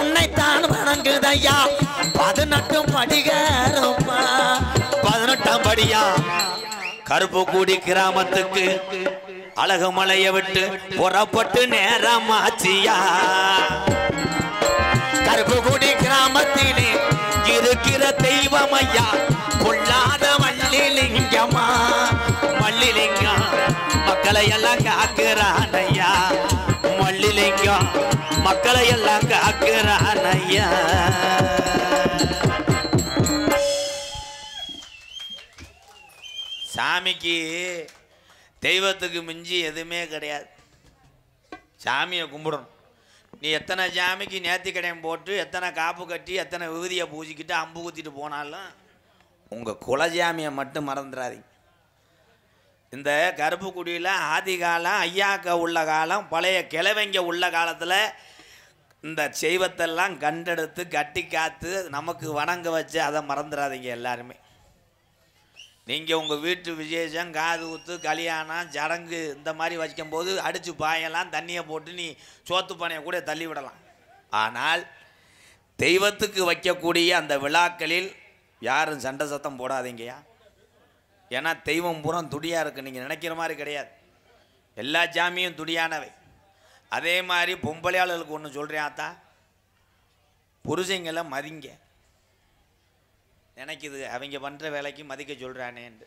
உன்னைத்தான் வணங்குதையா. 18 படிகாரம்மா 18ஆம் படியா. கருப்புக்குடி கிராமத்துக்கு அழகு மலையை விட்டு புறப்பட்டு நேரமாச்சியா. கருப்புக்குடி கிராமத்திலே இருக்கிற தெய்வம் ஐயா பொல்லாத வள்ளிலிங்கம்மா. வள்ளிலிங்கம் மக்களை எல்லாம் காக்குறான் ஐயா. வள்ளிலிங்கம் மக்களை எல்லாம் காக்குறான் ஐயா. சாமிக்கு தெய்வத்துக்கு மிஞ்சி எதுவுமே கிடையாது. சாமியை கும்பிடணும். நீ எத்தனை சாமிக்கு நேர்த்திக்கடையம் போட்டு எத்தனை காப்பு கட்டி எத்தனை விபூதியை பூஜிக்கிட்டு அம்பு குத்திட்டு போனாலும் உங்கள் குலஜாமியை மட்டும் மறந்துடாதீங்க. இந்த கருப்புக்குடியில் ஆதி காலம் ஐயாக்க உள்ள காலம் பழைய கிழவங்க உள்ள காலத்தில் இந்த செய்வத்தெல்லாம் கண்டெடுத்து கட்டி காத்து நமக்கு வணங்க வச்சு அதை மறந்துடாதீங்க எல்லாருமே. நீங்கள் உங்கள் வீட்டு விசேஷம் காது ஊத்து கல்யாணம் சடங்கு இந்த மாதிரி வைக்கும்போது அடித்து பாயெல்லாம் தண்ணியை போட்டு நீ சோத்து பானையை கூட தள்ளி விடலாம். ஆனால் தெய்வத்துக்கு வைக்கக்கூடிய அந்த விழாக்களில் யாரும் சண்டை சத்தம் போடாதீங்கயா. ஏன்னா தெய்வம் பூரா துடியாக இருக்குது, நீங்கள் நினைக்கிற மாதிரி கிடையாது. எல்லா ஜாமியும் துடியானவை. அதே மாதிரி பொம்பளையாளர்களுக்கு ஒன்று சொல்கிறேன் ஆத்தா, புருஷங்களை மதிங்க. நினைக்குது அவங்க பண்ணுற வேலைக்கு மதிக்க சொல்கிறானேன்ட்டு.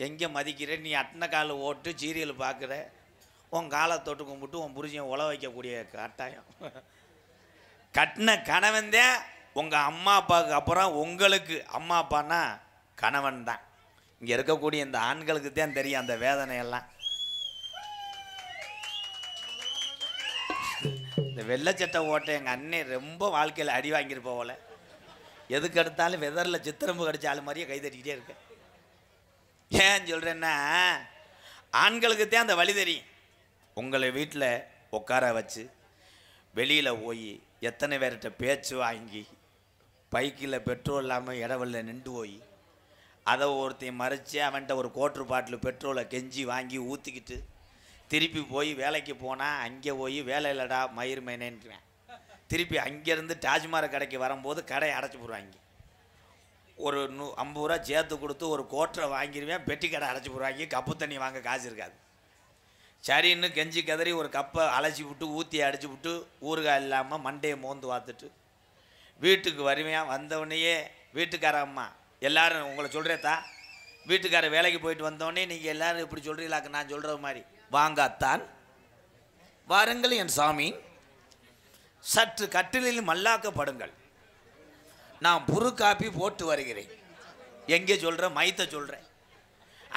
எங்கே மதிக்கிற? நீ அட்டனை காலை ஓட்டு சீரியல் பார்க்குற, உன் காலை தொட்டு கும்பிட்டு உன் புருஷன் உழ வைக்கக்கூடிய கட்டாயம். கட்டின கணவன்தான் உங்கள் அம்மா அப்பாவுக்கு அப்புறம் உங்களுக்கு அம்மா அப்பான்னா கணவன் தான். இங்கே இருக்கக்கூடிய இந்த ஆண்களுக்கு தான் தெரியும் அந்த வேதனையெல்லாம். இந்த வெள்ளைச்சட்டை ஓட்ட எங்கள் அண்ணன் ரொம்ப வாழ்க்கையில் அடி வாங்கியிருப்ப போல. எதுக்கு எடுத்தாலும் வெதரில் சித்திரம்பு கடிச்ச ஆள் மாதிரியே கைதட்டிக்கிட்டே இருக்கு. ஏன் சொல்கிறேன்னா, ஆண்களுக்கு தான் அந்த வழி தெரியும். உங்களை வீட்டில் உட்கார வச்சு வெளியில் போய் எத்தனை பேர்கிட்ட பேச்சு வாங்கி பைக்கில் பெட்ரோல் இல்லாமல் இடவெளியில் நின்று போய் அதை ஒருத்தையும் மறைச்சி அவன்கிட்ட ஒரு கோட்ரு பாட்டில் பெட்ரோலை கெஞ்சி வாங்கி ஊற்றிக்கிட்டு திருப்பி போய் வேலைக்கு போனால் அங்கே போய் வேலை இல்லைடா மயிர் மேனேன்றான். திருப்பி அங்கேருந்து டாஜ்மஹால் கடைக்கு வரும்போது கடையை அடைச்சி போடுவாங்க. ஒரு 50 ரூபா சேர்த்து கொடுத்து ஒரு கோட்டரை வாங்கிடுவேன், பெட்டி கடை அடைச்சி போடுவாங்க. கப்பு தண்ணி வாங்க காசு இருக்காது. சரின்னு கெஞ்சி கதறி ஒரு கப்பை அலசி விட்டு ஊற்றி அடிச்சு விட்டு ஊறுகாய் இல்லாமல் மண்டையை மோந்து பார்த்துட்டு வீட்டுக்கு வருவேன். வந்தவொடனேயே வீட்டுக்கார அம்மா எல்லோரும் உங்களை சொல்கிறேத்தா, வீட்டுக்கார வேலைக்கு போயிட்டு வந்தோடனே நீங்கள் எல்லோரும் இப்படி சொல்கிறீங்களாக்கு நான் சொல்கிறது மாதிரி, வாங்க அத்தான் வாருங்கள் என் சாமி, சற்று கட்டிலில் மல்லாக்கப்படுங்கள், நான் புரு காப்பி போட்டு வருகிறேன். எங்கே சொல்கிறேன்? மைத்த சொல்கிறேன்.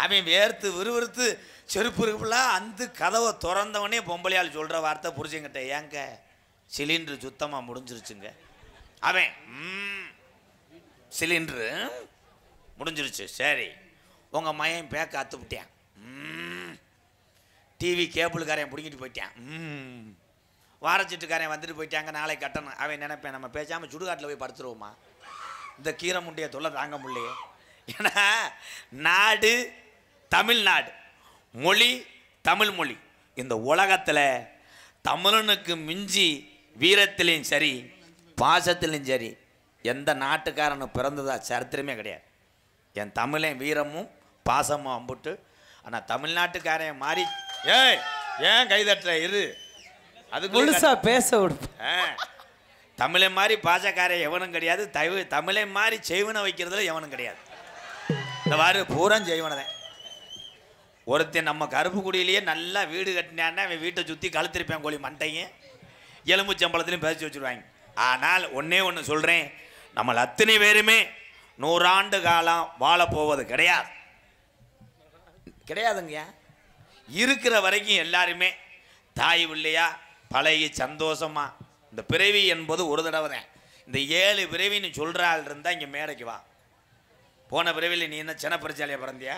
அவன் வேர்த்து விறுவிறுத்து செருப்பு இருக்குலாம் அந்த கதவை திறந்தவனே பொம்பளையால் சொல்கிற வார்த்தை புரிஞ்சுங்கிட்ட, ஏங்க சிலிண்ட்ரு சுத்தமாக முடிஞ்சிருச்சுங்க. அவன் சிலிண்ட்ரு முடிஞ்சிருச்சு. சரி, உங்கள் மையன் பேக்க அத்துவிட்டேன். டிவி கேபிளுக்காரன் பிடிங்கிட்டு போயிட்டான். வாரச்சிட்டுக்காரன் வந்துட்டு போயிட்டாங்க, நாளை கட்டணும். அவன் நினைப்பேன் நம்ம பேசாமல் சுடுகாட்டில் போய் படுத்துருவோமா, இந்த கீரை முண்டைய தொல்லை தாங்க முடியலையே. ஏன்னா நாடு தமிழ்நாடு, மொழி தமிழ் மொழி. இந்த உலகத்தில் தமிழனுக்கு மிஞ்சி வீரத்திலையும் சரி பாசத்திலையும் சரி எந்த நாட்டுக்காரனும் பிறந்ததா சரித்திரமே கிடையாது. என் தமிழன் வீரமும் பாசமும் அம்புட்டு. ஆனால் தமிழ்நாட்டுக்காரன் மாறி ஏன் கைதட்டுற இரு, அது முழுசா பேச விடு. தமிழை மாதிரி பாசக்காரன் எவனும் கிடையாது. தமிழை மாதிரி செய்வனை வைக்கிறதுல எவனும் கிடையாது. இந்த வாரு பூரம் செய்வனை தான். ஒருத்தன் நம்ம கருப்புக்குடியிலேயே நல்லா வீடு கட்டினான்னா அவன் வீட்டை சுற்றி கழுத்திருப்பேன் கோழி மண்டையும் எலும்பு சம்பளத்திலையும் பேசி வச்சுருவாங்க. ஆனால் ஒன்றே ஒன்று சொல்கிறேன், நம்மளை அத்தனை பேருமே 100 ஆண்டு காலம் வாழப்போவது கிடையாது, கிடையாதுங்க. இருக்கிற வரைக்கும் எல்லாருமே தாய் பிள்ளையா பழகி சந்தோஷமா. இந்த பிறவி என்பது ஒரு தடவை தான். இந்த 7 பிறவின்னு சொல்கிற ஆள் இருந்தால் இங்கே மேடைக்கு வா. போன பிறவியில் நீ என்ன சின்ன பரிச்சாலையாக பிறந்தியா?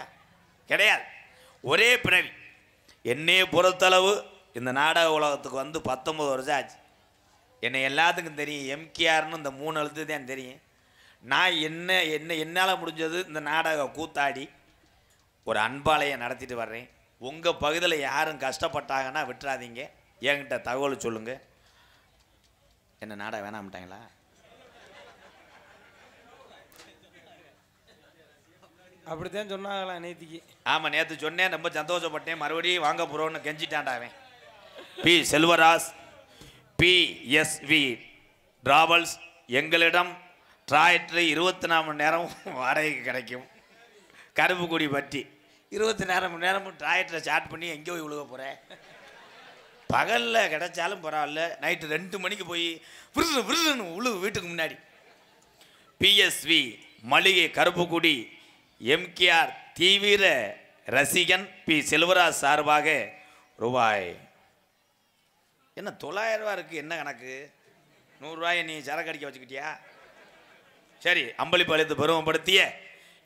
கிடையாது, ஒரே பிறவி. என்னையே பொறுத்தளவு இந்த நாடக உலகத்துக்கு வந்து 19 வருஷம் ஆச்சு. என்னை எல்லாத்துக்கும் தெரியும். எம்கேஆர்னு இந்த 3 எழுத்து தான் தெரியும். நான் என்னால் முடிஞ்சது இந்த நாடக கூத்தாடி ஒரு அன்பாலயம் நடத்திட்டு வர்றேன். உங்கள் பகுதியில் யாரும் கஷ்டப்பட்டாங்கன்னா விட்டுறாதீங்க, என்கிட்ட தகவல் சொல்லுங்கள். என்ன நாடகம் வேணாம்ட்டாங்களா? அப்படித்தான் சொன்னாங்களா நேத்திக்கு? ஆமாம், நேற்று சொன்னேன், ரொம்ப சந்தோஷப்பட்டேன். மறுபடியும் வாங்க போகிறோன்னு கெஞ்சிட்டாண்டாவேன். பி செல்வராஜ் PSV டிராவல்ஸ் எங்களிடம் டிராக்டர் 24 மணி நேரம் வாடகைக்கு கிடைக்கும். கருப்புக்குடி பட்டி 24 மணி நேரமும் டிராக்டரை ஸ்டார்ட் பண்ணி எங்கே போய் விழுக போகிறேன்? பகலில் கிடைச்சாலும் பரவாயில்ல, நைட்டு 2 மணிக்கு போய் விருதுன்னு உழுவு வீட்டுக்கு முன்னாடி. PSV மளிகை கருப்புக்குடி MKR தீவிர ரசிகன் பி செல்வராஜ் சார்பாக ரூபாய் என்ன 900 ரூபா இருக்குது. என்ன கணக்கு? 100 ரூபாயை நீ சரக்கு அடிக்க வச்சுக்கிட்டியா? சரி, அம்பளிப்பு அளித்து பெருமைப்படுத்திய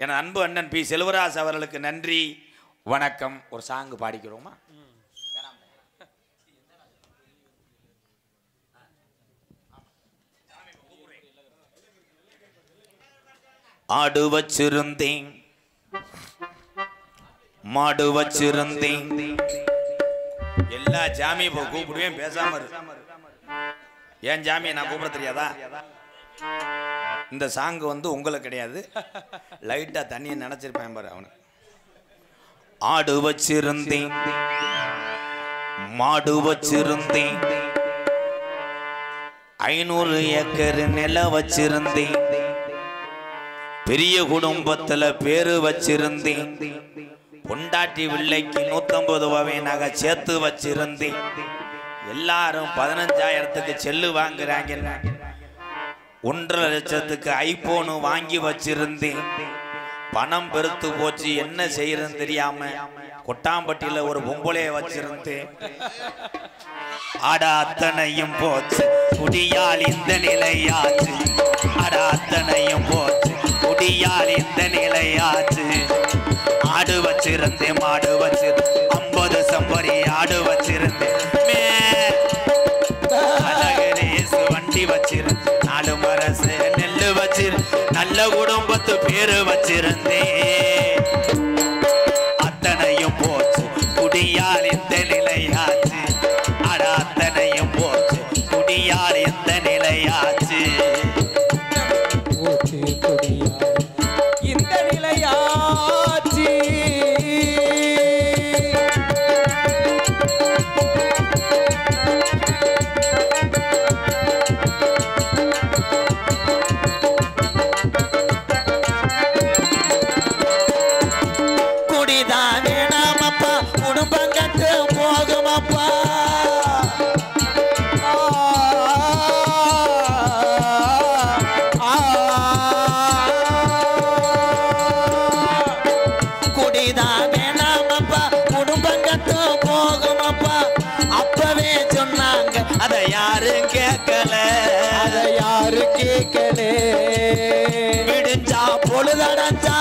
என் அன்பு அண்ணன் பி செல்வராஜ் அவர்களுக்கு நன்றி, வணக்கம். ஒரு சாங்கு பாடிக்கிறோமா? ஆடு வச்சிருந்தேன் மாடு வச்சிருந்தேன், எல்லா ஜாமியும் இப்போ கூப்பிடுவேன், பேசாம இரு. ஏன் ஜாமியை நான் கூப்பிட தெரியாதா? இந்த சாங் வந்து உங்களுக்கு கிடையாது. லைட்டா தண்ணியை நினைச்சிருப்பேன் பாரு அவனு. ஆடு வச்சிருந்தேன், மாடு வச்சிருந்தேன், 500 ஏக்கர் நில வச்சிருந்தேன், பெரிய குடும்பத்துல பேரு வச்சிருந்தேன், பொண்டாட்டி பிள்ளைக்கு 150 ரூபாவை நகை சேர்த்து வச்சிருந்தேன், எல்லாரும் 15,000த்துக்கு செல்லு வாங்குறாங்க, 1.5 லட்சத்துக்கு ஐபோனு வாங்கி வச்சிருந்தேன், பணம் பெருத்து போச்சு என்ன செய்யறதுன்னு தெரியாம கொட்டாம்பட்டியில ஒரு பொம்பளைய வச்சிருந்தேன். அட அத்தனையும் போச்சு குடியால் இந்த நிலையாச்சு, அட அத்தனையும் போச்சு குடியால் இந்த நிலையாச்சு. ஆடு வச்சிருந்தேன், மாடு வச்சிருந்தேன், 50 சம்பரி ஆடு வச்சிருந்தேன், வண்டி வச்சிருந்தேன், 4 மரசு நெல்லு வச்சிருந்தேன், நல்ல குடும்பத்து பேரு வச்சிருந்தேன். அத்தனையும் போச்சு குடியால் இந்த நிலையாச்சு, அட அத்தனையும் போச்சு குடியால் இந்த நிலையாச்சு. போச்சு குடியால் இந்த நிலையாச்சு. விடிஞ்சா பொழுதடைஞ்சா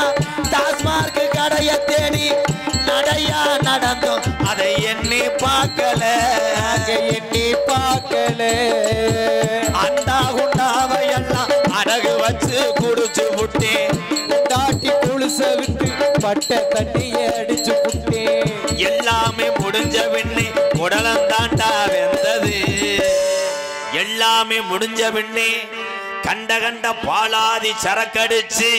டாஸ்மார்க் கடைய தேடி நடையா நடந்தோம், அதை எண்ணி பார்க்கல, எண்ணி பார்க்கல. அண்டா குண்டாவையெல்லாம் அடகு வச்சு குடிச்சு விட்டேன், தாட்டி குளிச விட்டு பட்ட தண்ணியை அடிச்சு விட்டேன். எல்லாமே முடிஞ்ச பின்னே குடலந்தாண்டா வெந்தது, எல்லாமே முடிஞ்ச பின்னே கண்ட கண்ட பாலாதி சரக்கடிச்சு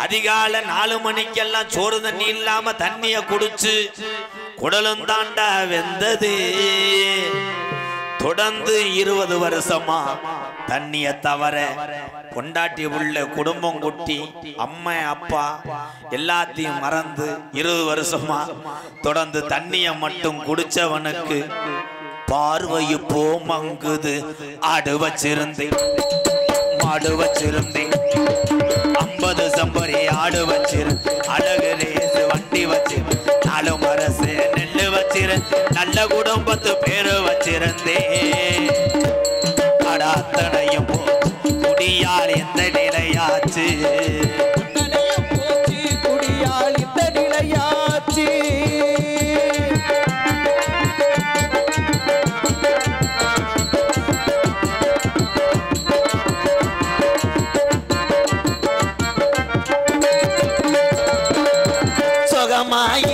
அதிகாலை 4 மணிக்கெல்லாம் சோறு தண்ணி இல்லாம தண்ணிய குடிச்சு குடலும் தாண்டா வெந்தது. தொடர்ந்து 20 வருஷமா தண்ணிய தவிர பொண்டாட்டி உள்ள குடும்பம் குட்டி அம்மா அப்பா எல்லாத்தையும் மறந்து 20 வருஷமா தொடர்ந்து தண்ணிய மட்டும் குடிச்சவனுக்கு பார்வையு போமங்குது. ஆடு வச்சிருந்தேன், மாடு வச்சிருந்தேன், 50 சம்பரி ஆடு வச்சிருந்தேன், அழகு ரேசு வண்டி வச்சிருந்தேன், 4 மரசு நெல்லு வச்சிருந்தேன், நல்ல குடும்பத்து பேரு வச்சிருந்தேன். அட அத்தனையும் குடியால் எந்த நிலையாச்சு, போச்சு குடியால் இந்த நிலையாச்சு.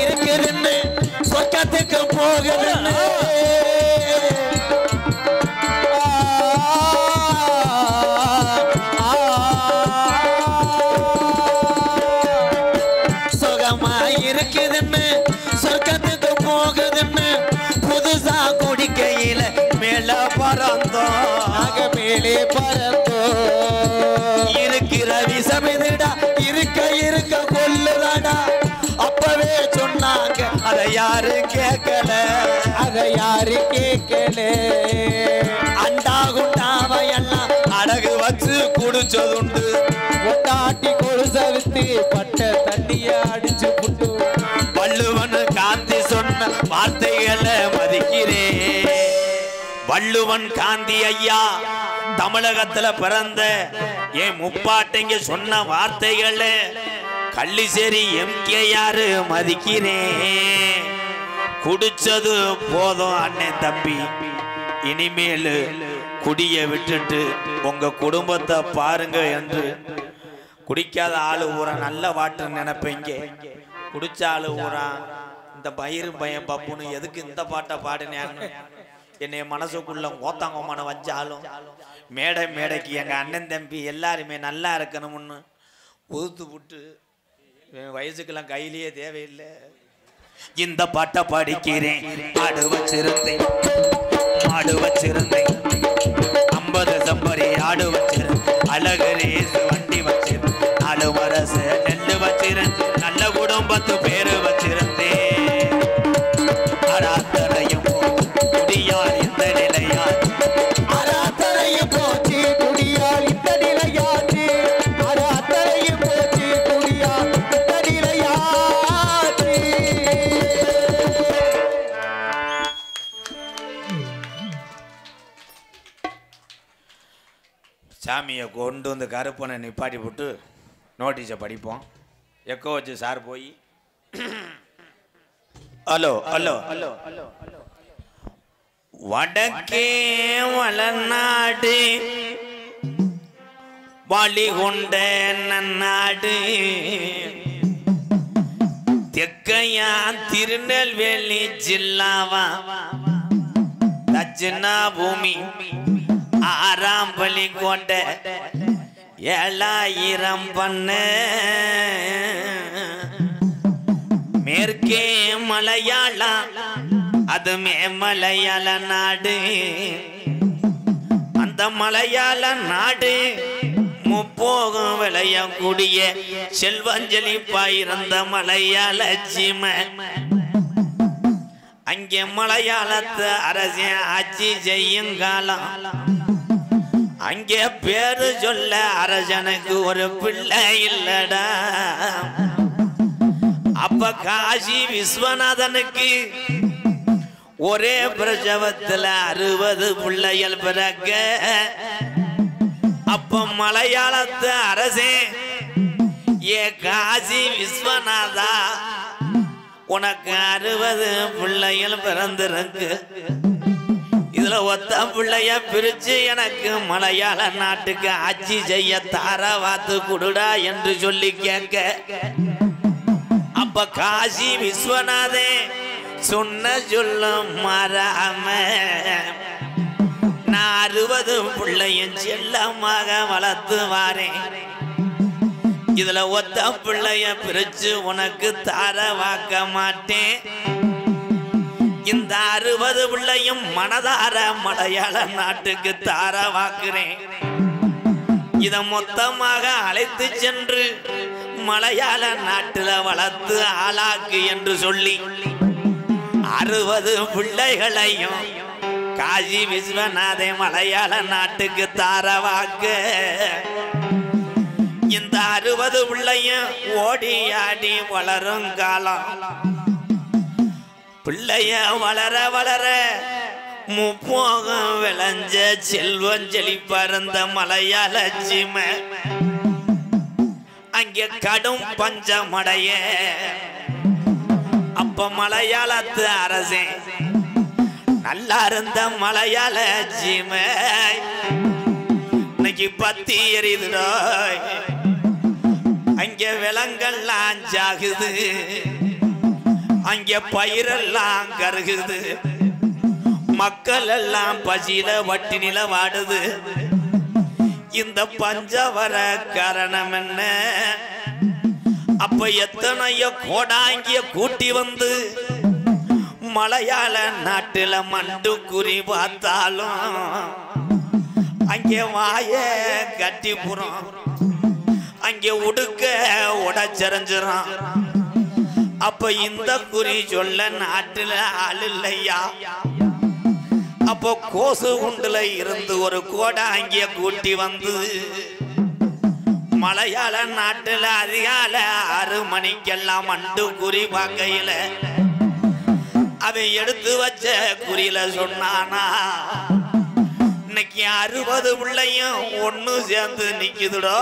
இருக்குதுன்னு சொர்க்கத்துக்கு போகுதுன்னு சுகமா இருக்குதுன்னு சொர்க்கத்துக்கு போகுதுன்னு புதுசா குடிக்கையில மேல பறந்தோம், மேலே பறந்தோம். இருக்கிற விஷமிதுடா இருக்க இருக்க கொல்லுதாடா, அப்பவே சொன்னாங்க அதை யாரு கேட்கல, அதை யாரு கேட்கல. அண்டா குண்டாவையெல்லாம் அடகு வச்சு குடிச்சதுண்டு, ஒட்டாட்டி கொழுச வித்து பட்ட தண்ணிய அடிச்சு புட்டு. வள்ளுவன் காந்தி சொன்ன வார்த்தைகளை மதிக்கிறேன். வள்ளுவன் காந்தி ஐயா தமிழகத்துல பிறந்த என் முப்பாட்டைங்க சொன்ன வார்த்தைகளை கள்ளிசேரி MKR மதிக்கிறேன். குடிச்சது போதும் அண்ணன் தம்பி, இனிமேல் குடிய விட்டுட்டு உங்க குடும்பத்தை பாருங்க என்று குடிக்காத ஆளு ஊரா நல்ல வாட்டு நினைப்பீங்க, குடிச்ச ஆளு ஊரா இந்த பயிறு பையன் பப்புன்னு எதுக்கு இந்த பாட்டை பாடினேன்னு என்னை மனசுக்குள்ள ஓத்தாங்கம்மான வஞ்சாலும் மேடைக்கு எங்கள் அண்ணன் தம்பி எல்லாருமே நல்லா இருக்கணும்னு ஒதுத்து விட்டு வயசுக்கெல்லாம் கையிலேயே தேவையில்லை. இந்த பாட்டை படிக்கிறேன். ஆடு வச்சிருந்தேன் 50 சம்பரி ஆடு வச்சிருந்தேன். அழகு ரேசு வண்டி வச்சிருந்தேன். 4 வரசு நெல்லு வச்சிருந்தேன். நல்ல குடும்பத்து பேரு வச்சிருந்தேன். அராத்தரையும் குடியார் இந்த நிலையார். அராத்தரையும் போச்சு குடியார் இந்த நிலையாச்சு. அராத்தரையும் போச்சு குடியார் இந்த நிலையாச்சு. சாமியை கொண்டு வந்து கருப்பனை நிப்பாட்டி போட்டு நோட்டீஸை படிப்போம். எக்கோ வச்சு சார் போய் ஹலோ ஹலோ ஹலோ வடக்கே வளநாடு வாலி கொண்ட நன்னாடு தெக்கையா திருநெல்வேலி ஜில்லாவா தட்சிணா பூமி ஆறாம்பலி கொண்ட 7000 பண்ண மேற்கே மலையாளா அது மலையாள நாடு. அந்த மலையாள நாடு முப்போகம் விளையக்கூடிய செல்வஞ்சலிப்பாயிருந்த மலையாள சீமை. அங்கே மலையாளத்து அரசன் ஆட்சி செய்யும் காலம். அங்கே பேரு சொல்ல அரசனுக்கு ஒரு பிள்ளை இல்லடா. அப்ப காசி விஸ்வநாதனுக்கு ஒரே பிரசவத்துல 60 பிள்ளைகள் பிறக்க. அப்ப மலையாளத்து அரசே ஏ காசி விஸ்வநாதா உனக்கு 60 பிள்ளைகள் பிறந்திருக்கு. இதுல ஒத்த பிள்ளைய பிரிச்சு எனக்கு மலையாள நாட்டுக்கு ஆட்சி செய்ய தார வாத்து குடுடா என்று சொல்லி கேட்க. அப்ப காசி விஸ்வநாதே சொன்ன சொல்லும் மாறாம நான் 60 பிள்ளையும் செல்லமாக வளர்த்து வாரேன். இதுல ஒத்த பிள்ளைய பிரிச்சு உனக்கு தார வாக்க மாட்டேன். இந்த 60 பிள்ளையும் மனதார மலையாள நாட்டுக்கு தார வாக்குறேன். இத மொத்தமாக அழைத்து சென்று மலையாள நாட்டுல வளர்த்து ஆளாக்கு என்று சொல்லி 60 பிள்ளைகளையும் காசி விஸ்வநாதே மலையாள நாட்டுக்கு தார வாக்கு. இந்த 60 பிள்ளையும் ஓடி ஆடி வளரும் காலம். பிள்ளைய வளர வளர முப்போகம் விளைஞ்ச செல்வம் செழிப்பறந்த மலையாள சீமை. அங்கே கடும் பஞ்சமடைய. அப்ப மலையாளத்து அரசே நல்லா இருந்த மலையாள சீமை இன்னைக்கு பத்தி எரியுதுடா. அங்கே விலங்கெல்லாம் ஜாகுது. அங்கே பயிரெல்லாம் கருகுது. மக்கள் எல்லாம் பசியில வட்டினில வாடுது. இந்த பஞ்சவர காரணம் என்ன? அப்ப எத்தனையோ கோடாங்கிய கூட்டி வந்து மலையாள நாட்டுல மண்டு குறி பார்த்தாலும் அங்கே வாய கட்டி புறம். அங்கே உடுக்க உடச்சரிஞ்சிரும். அப்ப இந்த குறி சொல்ல நாட்டுல ஆள் இல்லையா? அப்போ கோசு குண்டுல இருந்து ஒரு கோடை அங்கே கூட்டி வந்து மலையாள நாட்டுல அதிகால 6 மணிக்கெல்லாம் மண்டு குறி பார்க்கையில அவன் எடுத்து வச்ச குறியில சொன்னானா, இன்னைக்கு 60 பிள்ளையும் ஒண்ணு சேர்ந்து நிக்குதுடா.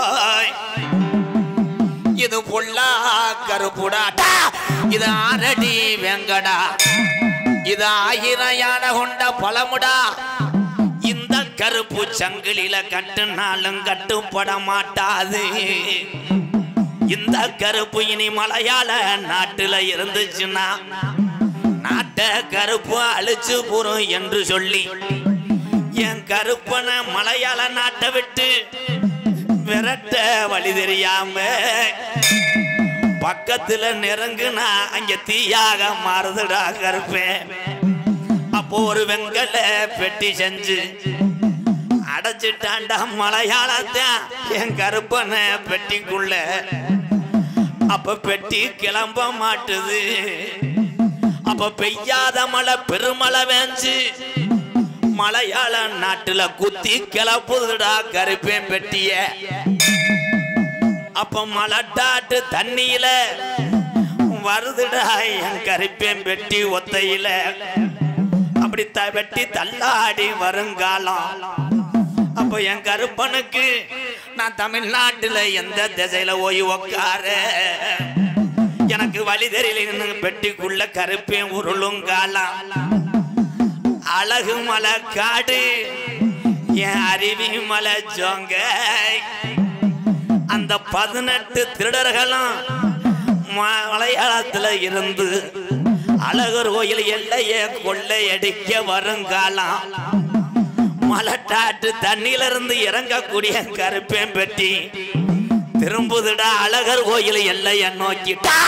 இது பொல்லா கருப்புடாட்டா, இது ஆரடி வெங்கடா, இது 1000 யானை கொண்ட பழமுடா. இந்த கருப்பு சங்கிலில கட்டுனாலும் கட்டுப்பட மாட்டாது. இந்த கருப்பு இனி மலையாள நாட்டுல இருந்துச்சுன்னா நாட்ட கருப்பு அழிச்சு போறோம் என்று சொல்லி என் கருப்பன மலையாள நாட்டை விட்டு விரட்ட வழி தெரியாம பக்கத்துல நெருங்குனா அங்க தீயாக மாறுதுடா கருப்பேன். அப்போ ஒரு வெங்கல பெட்டி செஞ்சு அடைச்சிட்டாண்டா மலையாளத்தான் என் கருப்பன பெட்டிக்குள்ள. அப்ப பெட்டி கிளம்ப மாட்டுது. அப்ப பெய்யாத மழை பெருமழை வேஞ்சு மலையாள நாட்டுல குத்தி கிளப்புதுடா கருப்பேன் பெட்டிய. அப்ப மலட்டாட்டு தண்ணியில வருதுடா என் கருப்பேன் பெட்டி ஒத்தையில. அப்படி வெட்டி தள்ளாடி வருங்காலம். அப்ப என் கருப்பனுக்கு நான் தமிழ்நாட்டுல எந்த திசையில போய் உக்கார எனக்கு வழி தெரியல. பெட்டிக்குள்ள கருப்பேன் உருளுங்காலம். அழகு மலை காடு என் அருவி மலை ஜோங்க. அந்த 18 திருடர்களும் மலையாளத்துல இருந்து அழகர் கோயில் எல்லைய கொள்ளையடிக்க வருங்காலம். மலட்டாட்டு தண்ணியில இருந்து இறங்கக்கூடிய கருப்பேன் பெட்டி திரும்புதுடா அழகர் கோயில் எல்லைய நோக்கிட்டா.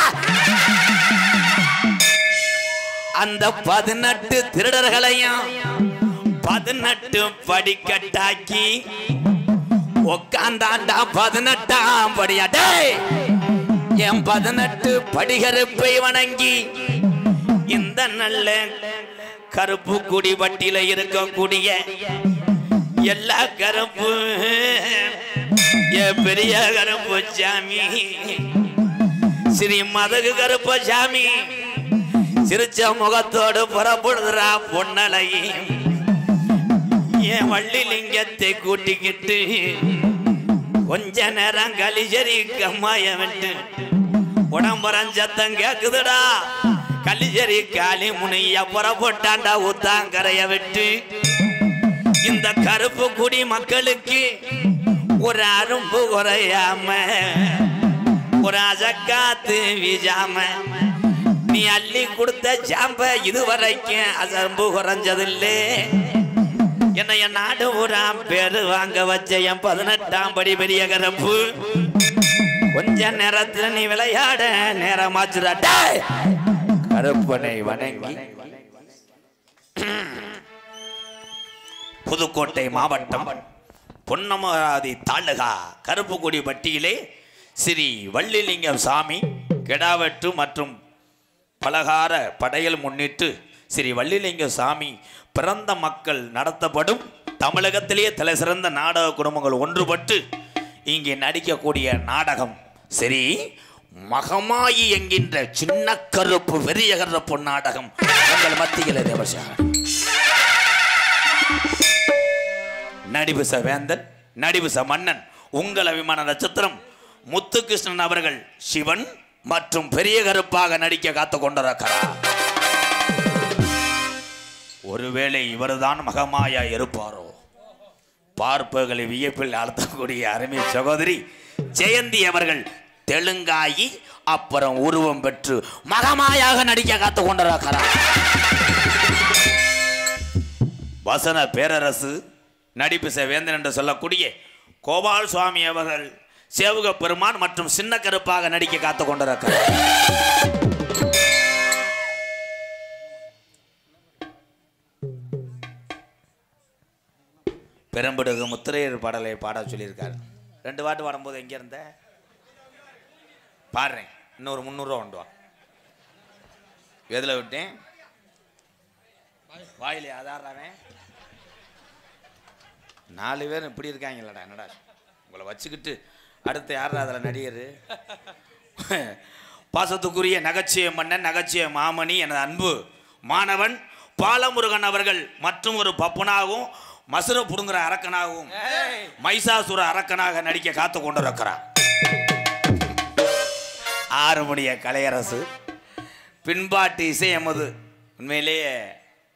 அந்த 18 திருடர்களையும் 18 படிக்கட்டாக்கி உக்காந்தாண்டா 18ஆம் படியாட்டே. என் 18 படிகருப்பை வணங்கி இந்த நல்ல கருப்பு குடி வட்டியில இருக்கக்கூடிய எல்லா கருப்பு என் பெரிய கருப்பு சாமி ஸ்ரீ மதகு கருப்ப சாமி சிரிச்ச முகத்தோடு புறப்படுறா பொன்னலை. என் வள்ளி லிங்கத்தை கூட்டிக்கிட்டு கொஞ்ச நேரம் கலிஜரி கம்மாய விட்டு உடம்புறம் சத்தம் கேக்குதுடா. கலிஜரி காலி முனைய புறப்பட்டாண்டா ஊத்தாங்கரைய விட்டு. இந்த கருப்பு குடி மக்களுக்கு ஒரு அரும்பு குறையாம ஒரு அசக்காத்து வீஜாம நீ அள்ளி கொடுத்த சாம்ப இதுவரைக்கும் அசம்பு குறைஞ்சதில்லை. என்னைய நாடு ஊரா பேரு வாங்க வச்ச என் 18ஆம் படி பெரிய கருப்பு கொஞ்ச நேரத்துல நீ விளையாட நேரமாச்சுடா. கருப்பனை வணங்கி புதுக்கோட்டை மாவட்டம் பொன்னமராதி தாலுகா கருப்புக்குடி பட்டியிலே ஸ்ரீ வள்ளிலிங்கம் சாமி கெடாவெட்டு மற்றும் பலகார படையல் முன்னிட்டு ஸ்ரீ வள்ளிலிங்க சாமி பிறந்த மக்கள் நடத்தப்படும் தமிழகத்திலேயே தலை சிறந்த நாடக குடும்பங்கள் ஒன்றுபட்டு இங்கே நடிக்கக்கூடிய நாடகம் ஸ்ரீ மகமாயி என்கின்ற சின்ன கருப்பு பெரிய கருப்பு நாடகம் உங்கள் மத்தியில் தேவசாகர் நடிபுச வேந்தன் நடிபுச மன்னன் உங்கள் அபிமான நட்சத்திரம் முத்துகிருஷ்ணன் அவர்கள் சிவன் மற்றும் பெரிய கருப்பாக நடிக்க காத்து கொண்டிருக்கிறார். ஒருவேளை இவர்தான் மகமாயா இருப்பாரோ? பார்ப்பர்களை வியப்பில் ஆழ்த்தக்கூடிய அருமை சகோதரி ஜெயந்தி அவர்கள் தெலுங்காயி அப்புறம் உருவம் பெற்று மகமாயாக நடிக்க காத்து கொண்டிருக்கிறார். வசன பேரரசு நடிப்பு வேந்தன் என்று சொல்லக்கூடிய கோபால் சுவாமி அவர்கள் சேவுக பெருமான் மற்றும் சின்ன கருப்பாக நடிக்க காத்து கொண்டிருக்கிறார். பெரும்படுகு முத்திரையர் பாடலை பாட சொல்லியிருக்காரு. 2 பாட்டு பாடும்போது எங்க இருந்த பாடுறேன். இன்னொரு 300 ரூபா கொண்டு வா. எதுல விட்டேன்? வாயிலே ஆதாரமே 4 பேர் இப்படி இருக்காங்களடா. என்னடா உங்களை வச்சுக்கிட்டு அடுத்து யாரா அதில் நடிகர்? பாசத்துக்குரிய நகைச்சுவை மன்னன் நகைச்சுவை மாமணி எனது அன்பு மாணவன் பாலமுருகன் அவர்கள் மற்றும் ஒரு பப்பனாகவும் மசுர புடுங்குற அரக்கனாகவும் மைசாசுர அரக்கனாக நடிக்க காத்து கொண்டிருக்கிறார். 6 மணிய கலையரசு பின்பாட்டு இசையமது. உண்மையிலேயே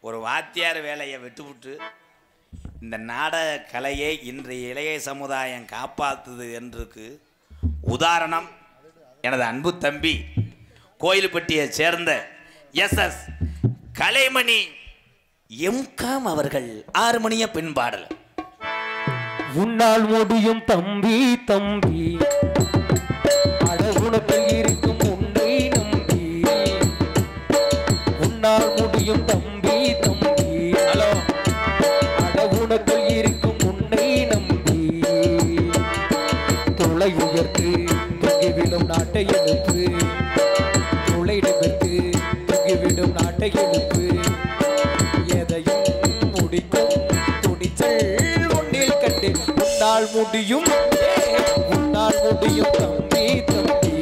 ஒரு வாத்தியார் வேலையை விட்டுவிட்டு இந்த நாடக கலையை இன்றைய இளைய சமுதாயம் காப்பாற்றுது என்றுக்கு உதாரணம் எனது அன்பு தம்பி கோயில்பட்டியை சேர்ந்த SS கலைமணி எம்காம் அவர்கள் 6 மணிய பெண் பாடல். உன்னால் முடியும் தம்பி தம்பி, அடகுணத்தில் இருக்கும் உன்னை நம்பி. உன்னால் முடியும் தம்பி தம்பி, ஹலோ, அடகுணத்தில் இருக்கும் உன்னை நம்பி. துளை உயர்த்து தொங்கிவிடும் நாட்டை எழுப்பு, துளை நிமிர்த்து தொங்கிவிடும் நாட்டை எழுப்பு. எதையும் முடிக்கும் துணிச்சல் உன்னில் கண்டு. உன்னால் முடியும், உன்னால் முடியும் தம்பி தம்பி,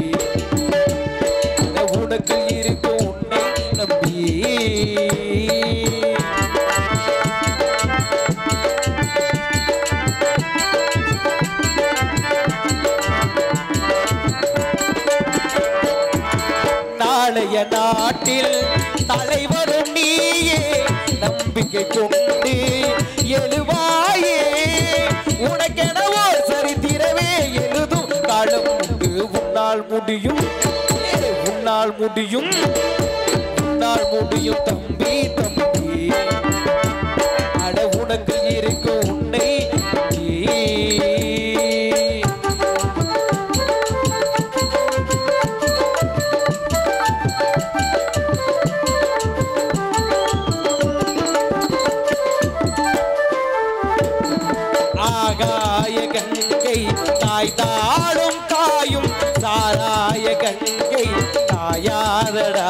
உனக்கு இருக்கும் உன்னை நம்பி. நாளைய நாட்டில் தலைவரும் நீயே, நம்பிக்கை கொண்டு எழுவாயே. உனக்கெனவோ சரித்திரவே எழுதும் காலம் உண்டு. உன்னால் முடியும், உன்னால் முடியும், உன்னால் முடியும் தம்பி தம்பி, அட உனக்கு இருக்கும் உன்னை நம்பி. ஆகாய கங்கை தாய் தாளும் காயும், சாராய கங்கை தாயாரடா.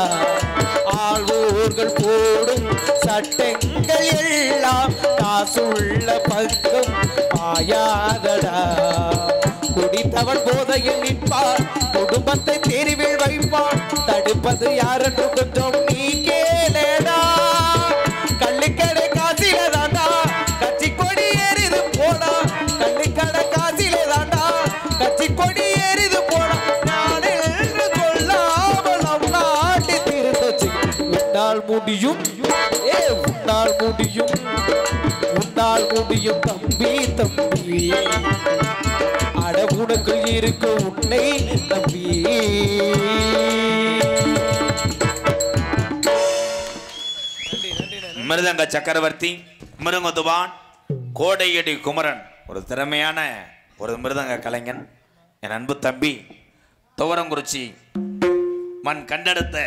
ஆழ்வோர்கள் போடும் சட்டங்கள் எல்லாம் காசுள்ள பக்கம் பாயாதடா. குடித்தவன் போதையில் நிற்பான், குடும்பத்தை தெருவில் வைப்பான். தடுப்பது யாரென்று கொஞ்சம் நீ கேளடா. கள்ளுக்கடை காசில தாண்டா கட்சி கொடி ஏறிது போனா, கள்ளுக்கடை காசில தாண்டா கட்சி கொடி ஏறிது போனா. நான் என்று கொள்ளாமல் நம் நாட்டு திருந்தச்சு. உன்னால் முடியும், உன்னால் முடியும், உன்னால் முடியும் தம்பி தம்பி, அட உனக்கு இருக்கு உன்னை நம்பி. மிருதங்க சக்கரவர்த்தி, மிருங்கதுவான், கோடையடி குமரன், ஒரு திறமையான ஒரு மிருதங்க கலைஞன். என் அன்பு தம்பி துவரங்குறிச்சி மண் கண்டெடுத்த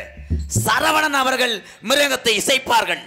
சரவணன் அவர்கள் மிருகத்தை இசைப்பார்கள்.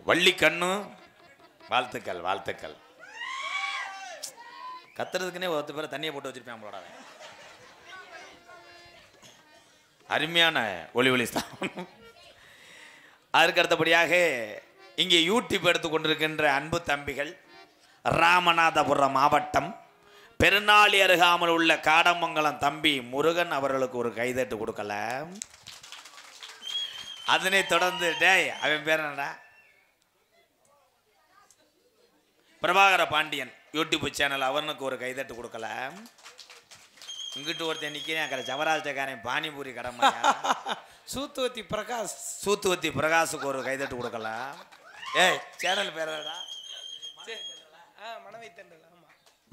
வள்ளி கண்ணு, வாழ்த்துக்கள் வாழ்த்துக்கள். கத்துறதுக்குன்னே ஒருத்த பேரை தண்ணியை போட்டு வச்சிருப்பேன் நம்மளோட. அருமையான ஒளி ஸ்தாபனம். அதற்கு அடுத்தபடியாக இங்கே யூடியூப் எடுத்துக்கொண்டிருக்கின்ற அன்பு தம்பிகள் ராமநாதபுரம் மாவட்டம் பெருநாளி அருகாமல் உள்ள காடமங்கலம் தம்பி முருகன் அவர்களுக்கு ஒரு கைதட்டு கொடுக்கலாம். அதனை தொடர்ந்து டேய் அவன் பேர் என்னடா பிரபாகர பாண்டியன் யூடியூப் சேனல் அவனுக்கு ஒரு கைதட்டு கொடுக்கலாம். இங்கிட்டு ஒருத்தன் நிற்கிறேன் ஜவராஜக்காரன் பானிபூரி கடமை சூத்துவத்தி பிரகாஷுக்கு ஒரு கைதட்டு கொடுக்கலாம். ஏய் சேனல் பேர்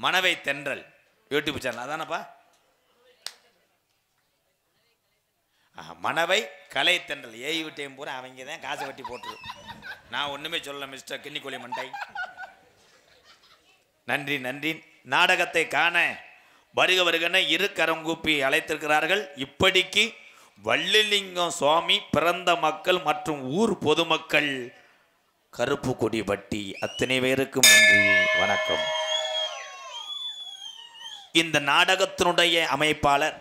மனவை தென்றல் யூடியூப் சேனல் அதானப்பா. மனவை கலை தென்றல் ஏய் விட்டையும் பூரா அவங்க தான் காசை வெட்டி போட்டுரு. நான் ஒன்றுமே சொல்லல மிஸ்டர் கிண்ணிக்கோழி மண்டை. நன்றி நன்றி. நாடகத்தை காண வருகன இரு கரங்கூப்பி அழைத்திருக்கிறார்கள். இப்படிக்கு வள்ளிலிங்கம் சுவாமி பிறந்த மக்கள் மற்றும் ஊர் பொதுமக்கள் கருப்பு கொடிபட்டி அத்தனை பேருக்கும் நன்றி வணக்கம். இந்த நாடகத்தினுடைய அமைப்பாளர்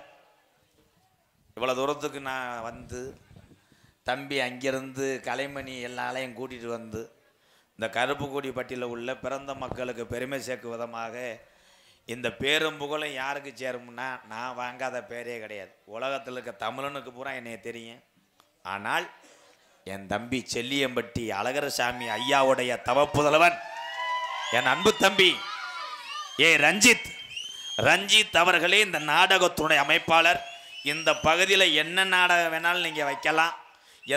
இவ்வளோ தூரத்துக்கு நான் வந்து தம்பி அங்கிருந்து கலைமணி எல்லாரையும் கூட்டிகிட்டு வந்து இந்த கருப்பு கொடிபட்டியில் உள்ள பிறந்த மக்களுக்கு பெருமை சேர்க்கும் விதமாக இந்த பேரும் புகழும் யாருக்கு சேரும்னா நான் வாங்காத பேரே கிடையாது. உலகத்தில் இருக்க தமிழனுக்கு பூரா என்னைய தெரியும். ஆனால் என் தம்பி செல்லியம்பட்டி அழகரசாமி ஐயாவுடைய தவப்புதல்வன் என் அன்பு தம்பி ரஞ்சித் அவர்களே இந்த நாடகத்துடைய அமைப்பாளர். இந்த பகுதியில் என்ன நாடகம் வேணாலும் நீங்கள் வைக்கலாம்,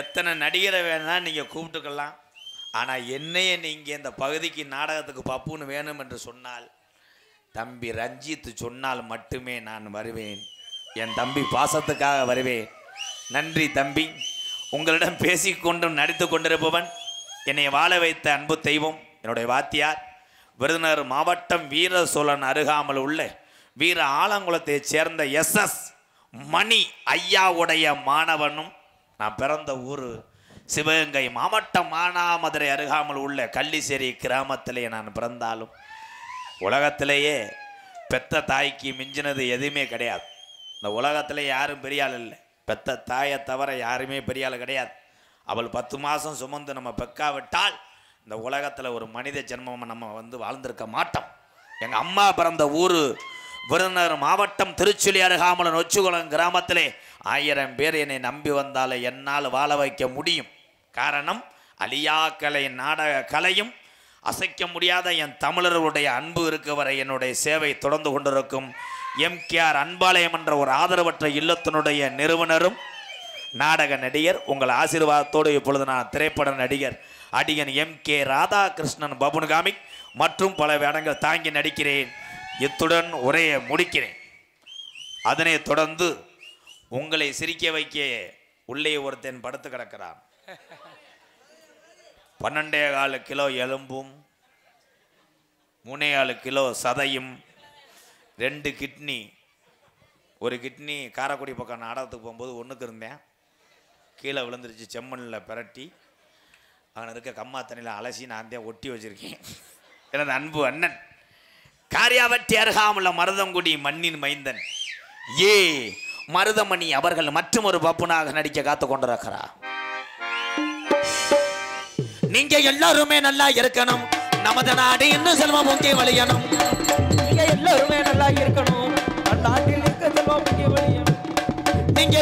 எத்தனை நடிகரை வேணாலும் நீங்கள் கூப்பிட்டுக்கலாம். ஆனால் என்னையே நீங்கள் இந்த பகுதிக்கு நாடகத்துக்கு பப்புன்னு வேணும் என்று சொன்னால் தம்பி ரஞ்சித் சொன்னால் மட்டுமே நான் வருவேன். என் தம்பி பாசத்துக்காக வருவேன். நன்றி தம்பி. உங்களிடம் பேசிக்கொண்டும் நடித்து கொண்டிருப்பவன் என்னை வாழ வைத்த அன்பு தெய்வம் என்னுடைய வாத்தியார் விருதுநகர் மாவட்டம் வீர சோழன் அருகாமல் உள்ள வீர ஆலங்குளத்தைச் சேர்ந்த SS மணி ஐயாவுடைய மாணவனும். நான் பிறந்த ஊர் சிவகங்கை மாவட்டம் மானாமதுரை அருகாமல் உள்ள கள்ளிசேரி கிராமத்திலே நான் பிறந்தாலும் உலகத்திலேயே பெத்த தாய்க்கு மிஞ்சினது எதுவுமே கிடையாது. இந்த உலகத்திலே யாரும் பெரியாள் இல்லை. பெத்த தாயை தவிர யாருமே பெரியாள் கிடையாது. அவள் 10 மாதம் சுமந்து நம்ம பெக்காவிட்டால் இந்த உலகத்தில் ஒரு மனித ஜென்மம் நம்ம வந்து வாழ்ந்திருக்க மாட்டோம். எங்கள் அம்மா பிறந்த ஊர் விருதுநகர் மாவட்டம் திருச்சுழி அருகாமல் நொச்சிகுளம் கிராமத்திலே 1000 பேர் என்னை நம்பி வந்தாலே என்னால் வாழ வைக்க முடியும். காரணம் அழியா கலை நாடக கலையும் அசைக்க முடியாத என் தமிழர்களுடைய அன்பு இருக்க வரை என்னுடைய சேவை தொடர்ந்து கொண்டிருக்கும் MKR அன்பாலயம் என்ற ஒரு ஆதரவற்ற இல்லத்தினுடைய நிறுவனரும் நாடக நடிகர். உங்கள் ஆசீர்வாதத்தோடு இப்பொழுது நான் திரைப்பட நடிகர் அடிகன் MK ராதாகிருஷ்ணன் பபுன்காமிக் மற்றும் பல வேடங்கள் தாங்கி நடிக்கிறேன். இத்துடன் உரையை முடிக்கிறேன். அதனை தொடர்ந்து உங்களை சிரிக்க வைக்க உள்ளே ஒருத்தன் படுத்து கிடக்கிறான். 12.25 கிலோ எலும்பும் 3.4 கிலோ சதையும் 2 கிட்னி. ஒரு கிட்னி காரைக்குடி பக்கம் நாடகத்துக்கு போகும்போது ஒன்றுக்கு இருந்தேன், கீழே விழுந்துருச்சு. செம்மண்ணில் பிரட்டி அவன் இருக்க கம்மா தண்ணியில் அலசி நான் தான் ஒட்டி வச்சுருக்கேன். எனது அன்பு அண்ணன் காரியாவட்டி அருகாமுள்ள மருதங்குடி மண்ணின் மைந்தன் மருதமணி அவர்கள் மற்றும் ஒரு பப்புனாக நடிக்க காத்து கொண்டிருக்கிறார். நீங்க எல்லாருமே நல்லா இருக்கணும், நமது நாடு இன்னும் செல்வம் முக்கிய வழியணும். நீங்க எல்லாருமே நல்லா இருக்கணும், நாட்டில் இருக்க செல்வம் முக்கிய வழியணும். நீங்க